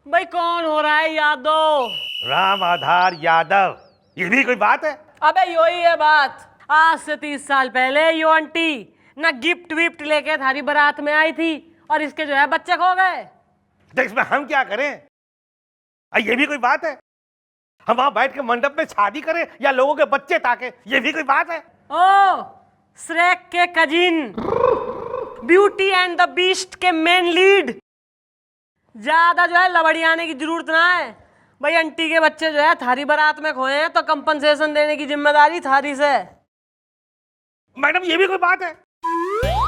भाई, कौन हो रहा है यादव? राम आधार यादव, ये भी कोई बात है? अबे यही है बात। आज से 30 साल पहले यो आंटी ना गिफ्ट विफ्ट लेके थारी बारात में आई थी और इसके जो है बच्चे खो गए। तो इसमें हम क्या करें? ये भी कोई बात है? हम वहां बैठ के मंडप में शादी करें या लोगों के बच्चे ताके, ये भी कोई बात है? ओ, श्रेक के cousin, beauty and the beast के मेन लीड, ज्यादा जो है लबड़ी आने की जरूरत ना है भाई। आंटी के बच्चे जो है थारी बारात में खोए हैं तो कंपनसेशन देने की जिम्मेदारी थारी से। मैडम, ये भी कोई बात है?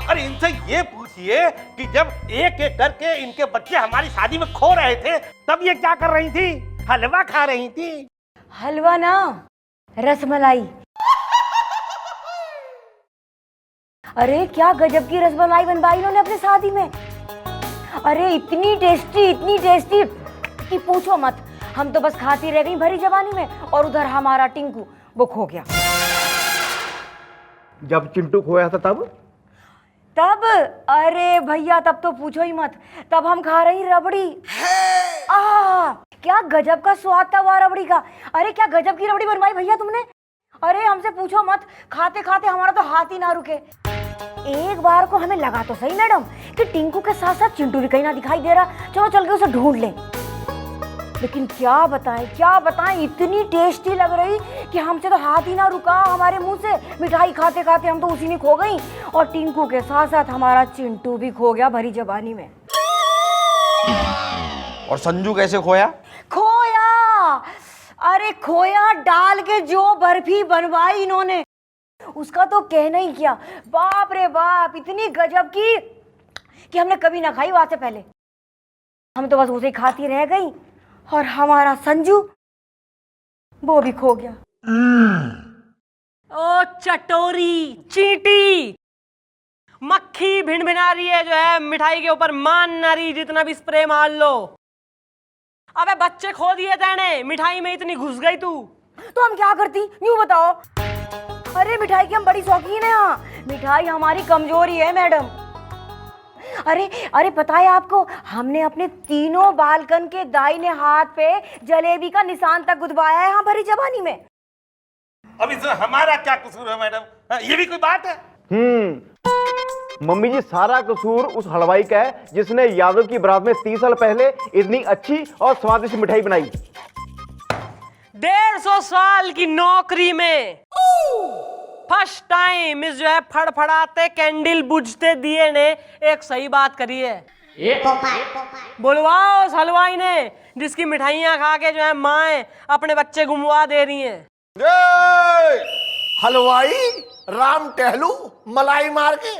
अरे इनसे ये पूछिए कि जब एक एक करके इनके बच्चे हमारी शादी में खो रहे थे तब ये क्या कर रही थी? हलवा खा रही थी। हलवा ना, रसमलाई। अरे क्या गजब की रसमलाई बनवाई इन्होंने अपनी शादी में। अरे इतनी टेस्टी कि पूछो मत। हम तो बस खाती रह गई भरी जवानी में, और उधर हमारा टिंकू वो खो गया। जब चिंटू खोया था तब अरे भैया, तब तो पूछो ही मत। तब हम खा रही रबड़ी। क्या गजब का स्वाद था वह रबड़ी का। अरे क्या गजब की रबड़ी बनवाई भैया तुमने। अरे हमसे पूछो मत, खाते खाते हमारा तो हाथ ही ना रुके। एक बार को हमें लगा तो सही मैडम कि टिंकू के साथ साथ चिंटू भी कहीं ना दिखाई दे रहा, चलो चल के उसे ढूंढ ले। लेकिन क्या बताएं, इतनी टेस्टी लग रही कि हमसे तो हाथ ही ना रुका हमारे मुंह से। मिठाई खाते खाते हम तो उसी में खो गई, और टिंकू के साथ साथ हमारा चिंटू भी खो गया भरी जवानी में। और संजू कैसे खोया? अरे खोया डाल के जो बर्फी बनवाई इन्होंने, उसका तो कहना ही क्या। बाप रे बाप, इतनी गजब की कि हमने कभी ना खाई वहां से पहले। हम तो बस उसे खाती रह गई, और हमारा संजू वो भी खो गया। ओ चटोरी, चींटी, मक्खी भिन भिना रही है जो है मिठाई के ऊपर, मान ना रही जितना भी स्प्रे मार लो। अबे बच्चे खो दिए तेने, मिठाई में इतनी घुस गई तू। तो हम क्या करती, यूं बताओ। अरे मिठाई की हम बड़ी शौकीन है। हाँ, मिठाई हमारी कमजोरी है मैडम। अरे पता है आपको, हमने अपने तीनों बालकन के दाहिने हाथ पे जलेबी का निशान तक गुदवाया है, हाँ, भरी जवानी में। अब इसमें हमारा क्या कसूर है मैडम? ये भी कोई बात है? मम्मी जी, सारा कसूर उस हलवाई का है जिसने यादव की बारात में 30 साल पहले इतनी अच्छी और स्वादिष्ट मिठाई बनाई। 150 साल की नौकरी में फर्स्ट टाइम इस जो है फड़फड़ाते कैंडल बुझते दिए ने एक सही बात करी है। बुलवाओ उस हलवाई ने जिसकी मिठाइयाँ खा के जो है माएँ अपने बच्चे गुमवा दे रही हैं। हलवाई राम टहलू मलाई मार के।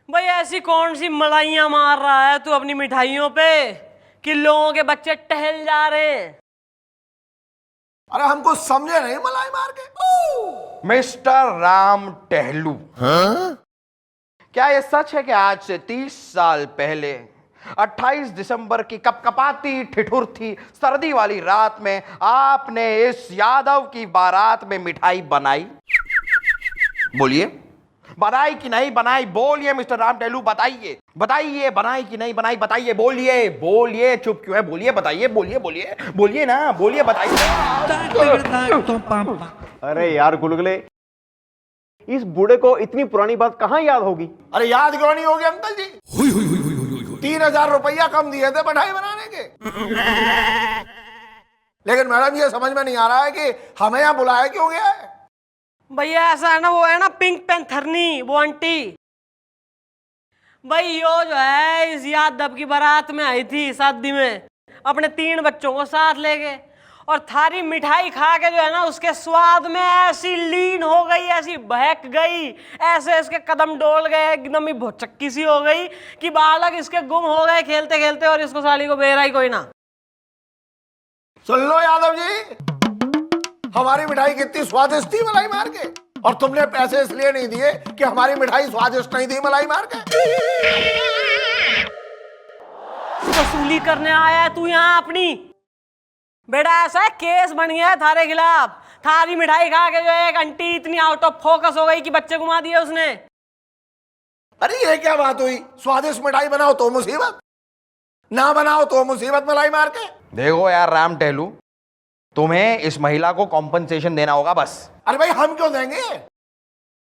भाई ऐसी कौन सी मलाइयाँ मार रहा है तू अपनी मिठाइयों पे कि लोगों के बच्चे टहल जा रहे हैं? अरे हमको समझे नहीं, मलाई मार के। मिस्टर राम टहलू, क्या ये सच है कि आज से 30 साल पहले 28 दिसंबर की कपकपाती ठिठुरती सर्दी वाली रात में आपने इस यादव की बारात में मिठाई बनाई? बोलिए, बनाई कि नहीं बनाई? बोलिए मिस्टर राम टहलू, बताइए बताइए, बनाई कि नहीं बनाई? बताइए, बोलिए बोलिए, चुप क्यों है? बोलिए, बताइए, बोलिए बोलिए बोलिए ना, बोलिए, बताइए। अरे यार गुलगुले, इस बूढ़े को इतनी पुरानी बात कहाँ याद होगी? अरे याद क्यों नहीं होगी अंकल जी? 3000 रुपया कम दिए थे मिठाई बनाने के। लेकिन मैडम ये समझ में नहीं आ रहा है कि हमें यहाँ बुलाया क्यों गया है। भैया ऐसा है ना, वो है ना पिंक पैंथरनी, वो आंटी। भाई यो जो है इस यादव की बारात में आई थी शादी में, अपने 3 बच्चों को साथ लेके, और थारी मिठाई खा के जो है ना उसके स्वाद में ऐसी लीन हो गई, ऐसी बहक गई, ऐसे इसके कदम डोल गए, एकदम ही भौचक्की सी हो गई कि बालक इसके गुम हो गए खेलते खेलते, और इसको साली को बेरा ही कोई ना। सुन लो यादव जी, हमारी मिठाई कितनी स्वादिष्ट थी मलाई मार के, और तुमने पैसे इसलिए नहीं दिए कि हमारी मिठाई स्वादिष्ट नहीं थी मलाई मार के। वसूली करने आया है तू यहाँ अपनी? बेटा ऐसा है केस बन गया है थारे खिलाफ। थारी मिठाई खा के जो है एक आंटी इतनी आउट ऑफ फोकस हो गई कि बच्चे घुमा दिए उसने। अरे ये क्या बात हुई? स्वादिष्ट मिठाई बनाओ तो मुसीबत, ना बनाओ तो मुसीबत मलाई मार के। देखो यार राम टहलू, तुम्हें इस महिला को कॉम्पनसेशन देना होगा बस। अरे भाई हम क्यों देंगे?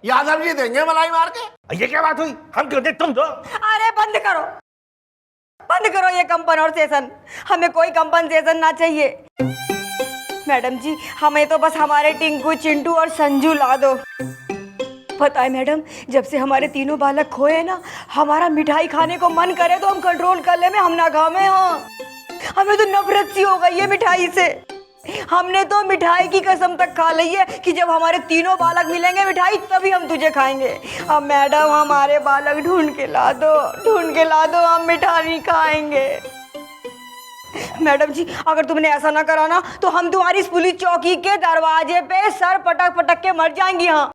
यादव जी देंगे मलाई मार के। ये क्या बात हुई? हम क्यों दे, तुम दो। अरे बंद करो, बंद करो ये कंपनसेशन। हमें कोई कंपनसेशन ना चाहिए। मैडम जी, हमें तो बस हमारे टिंकू, चिंटू और संजू ला दो। पता है मैडम, जब से हमारे तीनों बालक खोए ना, हमारा मिठाई खाने को मन करे तो हम कंट्रोल कर ले में हम ना खावे। हाँ, हमें तो नफरत सी हो गई है मिठाई से। हमने तो मिठाई की कसम तक खा ली है कि जब हमारे तीनों बालक मिलेंगे मिठाई तभी हम तुझे खाएंगे। अब मैडम हमारे बालक ढूंढ के ला दो, ढूंढ के ला दो, हम मिठाई खाएंगे। मैडम जी, अगर तुमने ऐसा ना करा ना तो हम तुम्हारी इस पुलिस चौकी के दरवाजे पे सर पटक पटक के मर जाएंगी। हाँ,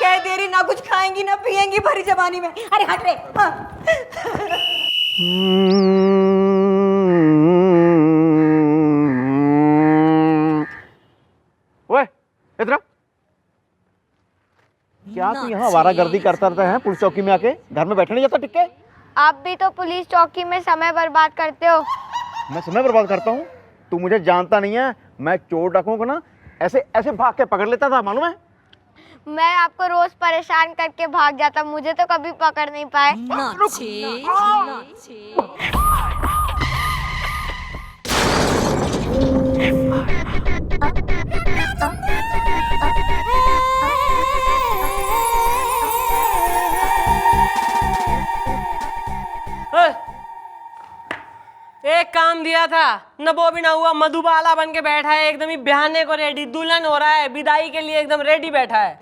कह दे रही, ना कुछ खाएंगी ना पिएंगी भरी जबानी में। अरे हट रे। हाँ। इधर क्या तू यहाँ आवारागर्दी करता रहता है पुलिस चौकी में आके? घर में बैठे नहीं जाता टिक के? आप भी तो पुलिस चौकी में समय बर्बाद करते हो। मैं समय बर्बाद करता हूँ? तू मुझे जानता नहीं है, मैं चोर डाकुओं को ना ऐसे ऐसे भाग के पकड़ लेता था, मालूम है? मैं आपको रोज परेशान करके भाग जाता, मुझे तो कभी पकड़ नहीं पाए। एक काम दिया था न वो भी ना हुआ, मधुबाला बन के बैठा है एकदम ही बहाने को रेडी, दुल्हन हो रहा है, विदाई के लिए एकदम रेडी बैठा है।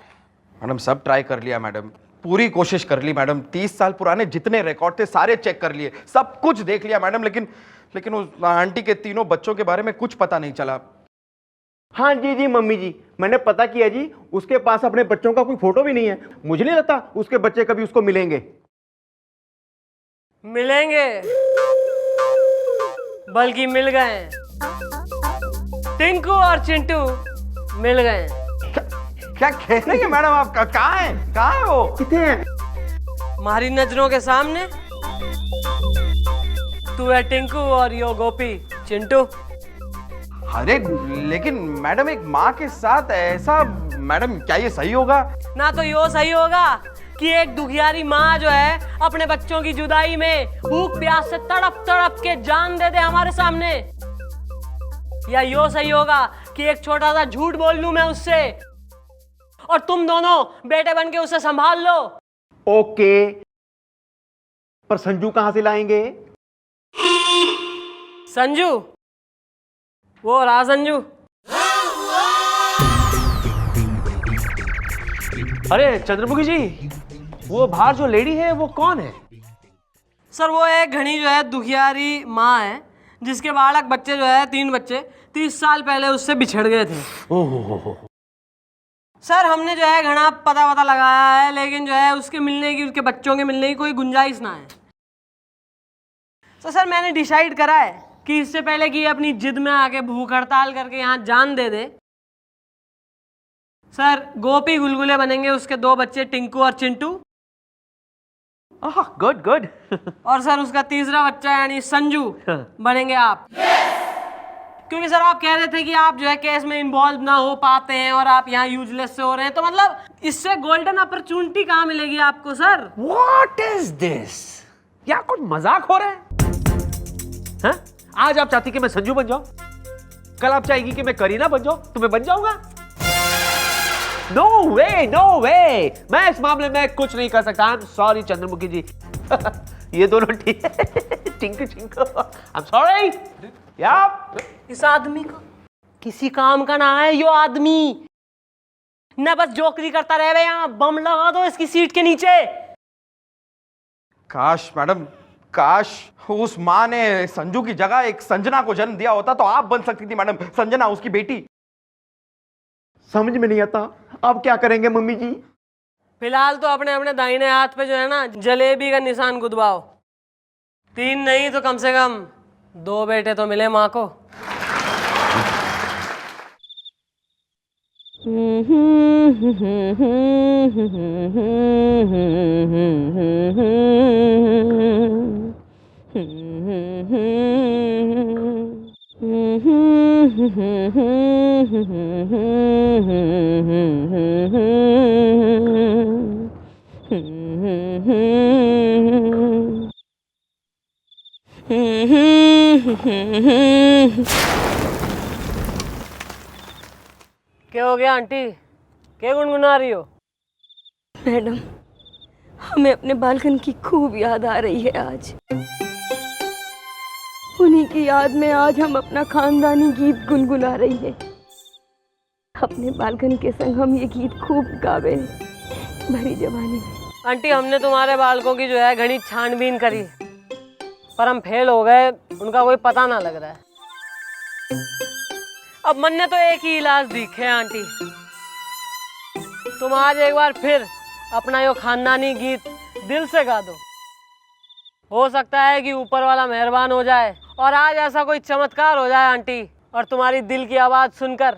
मैडम सब ट्राई कर लिया मैडम, पूरी कोशिश कर ली मैडम। 30 साल पुराने जितने रिकॉर्ड थे सारे चेक कर लिए, सब कुछ देख लिया मैडम, लेकिन उस आंटी के तीनों बच्चों के बारे में कुछ पता नहीं चला। हाँ जी जी मम्मी जी, मैंने पता किया जी, उसके पास अपने बच्चों का कोई फोटो भी नहीं है। मुझे नहीं लगता उसके बच्चे कभी उसको मिलेंगे। मिलेंगे, बल्कि मिल गए। टिंकू और चिंटू मिल गए। क्या कह रही है मैडम आप? कहाँ है? कहाँ है वो? कितने हैं? हमारी नजरों के सामने। तू है टिंकू और यो गोपी चिंटू। अरे लेकिन मैडम एक माँ के साथ ऐसा, मैडम क्या ये सही होगा? ना तो यो सही होगा कि एक दुखियारी माँ जो है अपने बच्चों की जुदाई में भूख प्यास से तड़प तड़प के जान दे दे हमारे सामने, या यो सही होगा कि एक छोटा सा झूठ बोल लूं मैं उससे और तुम दोनों बेटे बन के उसे संभाल लो। ओके, पर संजू कहां से लाएंगे? संजू, वो रहा संजू। अरे चंद्रमुखी जी, वो बाहर जो लेडी है वो कौन है? सर वो एक घनी जो है दुखियारी माँ है, जिसके बालक बच्चे जो है 3 बच्चे 30 साल पहले उससे बिछड़ गए थे। सर हमने जो है घना पता लगाया है, लेकिन जो है उसके मिलने की, उसके बच्चों के मिलने की कोई गुंजाइश ना है। तो सर मैंने डिसाइड करा है कि इससे पहले कि ये अपनी जिद में आके भूख हड़ताल करके यहाँ जान दे दे, सर गोपी गुलगुले बनेंगे उसके 2 बच्चे टिंकू और चिंटू। Good good. और सर उसका तीसरा बच्चा यानी संजू बनेंगे आप। क्योंकि सर आप कह रहे थे कि आप जो है केस में इन्वॉल्व ना हो पाते हैं और आप यहाँ यूजलेस से हो रहे हैं, तो मतलब इससे गोल्डन अपॉर्चुनिटी कहाँ मिलेगी आपको सर? What is this? क्या कुछ मजाक हो रहा है? हाँ? आज आप चाहती कि मैं संजू बन जाऊं, कल आप चाहेगी कि मैं करीना बन जाऊं, तो मैं बन जाऊंगा? नो वे, नो वे, मैं इस मामले में कुछ नहीं कर सकता। I am sorry Chandramukhi ji. ये दोनों ठीक है। Tinku Chinku, I am sorry. या इस आदमी का किसी काम का ना है यो आदमी, न बस जोकरी करता रहे। यहाँ बम लगा दो इसकी सीट के नीचे। काश मैडम, काश उस माँ ने संजू की जगह एक संजना को जन्म दिया होता तो आप बन सकती थी मैडम, संजना उसकी बेटी। समझ में नहीं आता, आप क्या करेंगे मम्मी जी? फिलहाल तो अपने अपने दाहिने हाथ पे जो है ना जलेबी का निशान गुदवाओ। 3 नहीं तो कम से कम 2 बेटे तो मिले माँ को। क्या हो गया आंटी, क्या गुनगुना रही हो? मैडम, हमें अपने बालकन की खूब याद आ रही है आज। उन्हीं की याद में आज हम अपना खानदानी गीत गुनगुना रही है। अपने बालकन के संग हम ये गीत खूब गावे भरी जवानी में। आंटी हमने तुम्हारे बालकों की जो है घनी छानबीन करी, पर हम फेल हो गए, उनका कोई पता ना लग रहा है। अब मन ने तो एक ही इलाज दिखे आंटी, तुम आज एक बार फिर अपना यो खानदानी गीत दिल से गा दो। हो सकता है कि ऊपर वाला मेहरबान हो जाए और आज ऐसा कोई चमत्कार हो जाए आंटी, और तुम्हारी दिल की आवाज़ सुनकर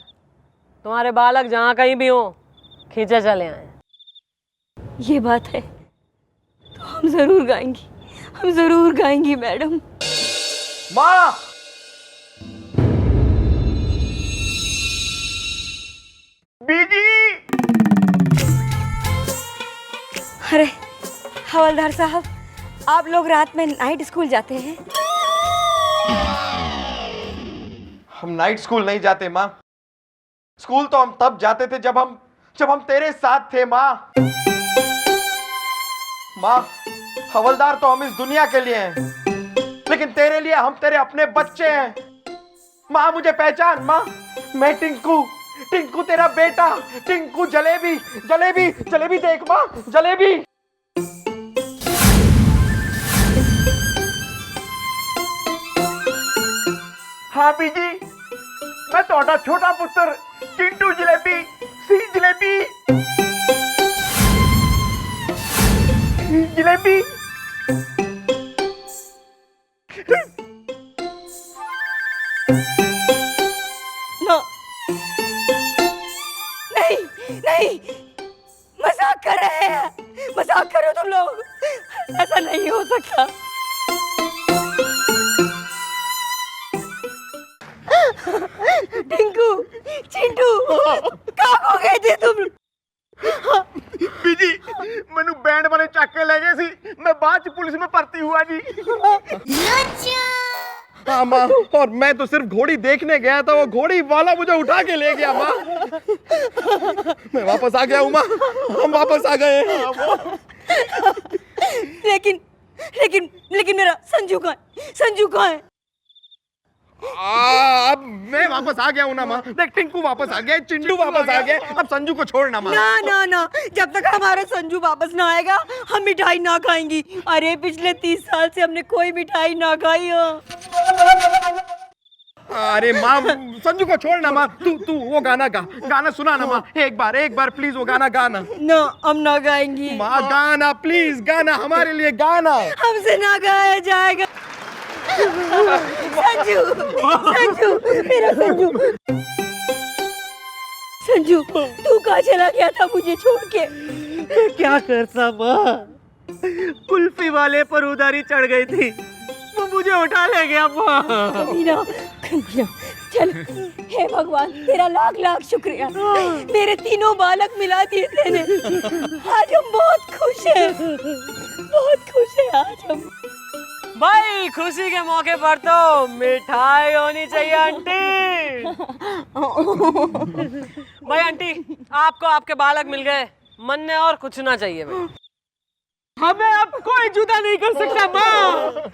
तुम्हारे बालक जहाँ कहीं भी हो खींचे चले आए। ये बात है तो हम जरूर गाएंगी, हम जरूर गाएंगी मैडम। माँ, बीजी, अरे हवलदार साहब, आप लोग रात में नाइट स्कूल जाते हैं? हम नाइट स्कूल नहीं जाते माँ। स्कूल तो हम तब जाते थे जब हम तेरे साथ थे माँ। माँ, हवलदार तो हम इस दुनिया के लिए हैं, लेकिन तेरे लिए हम तेरे अपने बच्चे हैं। माँ मुझे पहचान माँ, मैं टिंकू, टिंकू तेरा बेटा, टिंकू जलेबी, जलेबी, जलेबी देख माँ, जलेबी। हाँ बीजी, मैं तोड़ा छोटा पुत्र चिंटू जलेबी, सी जलेबी, जलेबी। नो, नहीं नहीं, मजाक कर रहे हैं, मजाक करो तुम लोग, ऐसा नहीं हो सकता। टिंकू, चिंटू, कहाँ हो गए थे तुम? बीजी, मैनू बैंड वाले चक के ले गए सी, मैं बाद च पुलिस में भर्ती हुआ जी। हाँ माँ, और मैं तो सिर्फ घोड़ी देखने गया था, वो घोड़ी वाला मुझे उठा के ले गया माँ। मैं वापस आ गया हूँ माँ, हम वापस आ गए हैं। लेकिन लेकिन लेकिन मेरा संजू कहाँ है? संजू कहाँ है? अब मैं वापस आ गया हूँ ना माँ। देख, टिंकू वापस आ गया, चिंटू वापस आ गया, अब संजू को छोड़ना माँ। ना ना ना, जब तक हमारा संजू वापस ना आएगा हम मिठाई ना खाएंगी। अरे पिछले 30 साल से हमने कोई मिठाई ना खाई हो। अरे माँ, संजू को छोड़ना माँ। तू वो गाना गा, गाना सुना ना माँ। एक बार प्लीज वो गाना गाना। ना, हम ना गाएंगी। माँ गाना प्लीज, गाना हमारे लिए गाना। हमसे ना गाया जाएगा। संजू, संजू, मेरा संजू। संजू, तू कहाँ चला गया था मुझे छोड़ के? क्या करता माँ, कुल्फी वाले पर उधारी चढ़ गई थी, वो मुझे उठा ले गया माँ। मीना, चल, हे भगवान तेरा लाख लाख शुक्रिया, मेरे तीनों बालक मिला दिए तेने। आज हम बहुत खुश हैं, बहुत खुश हैं आज हम। भाई खुशी के मौके पर तो मिठाई होनी चाहिए आंटी। भाई आंटी, आपको आपके बालक मिल गए, मन ने और कुछ ना चाहिए भाई। हमें अब कोई जुदा नहीं कर सकता माँ।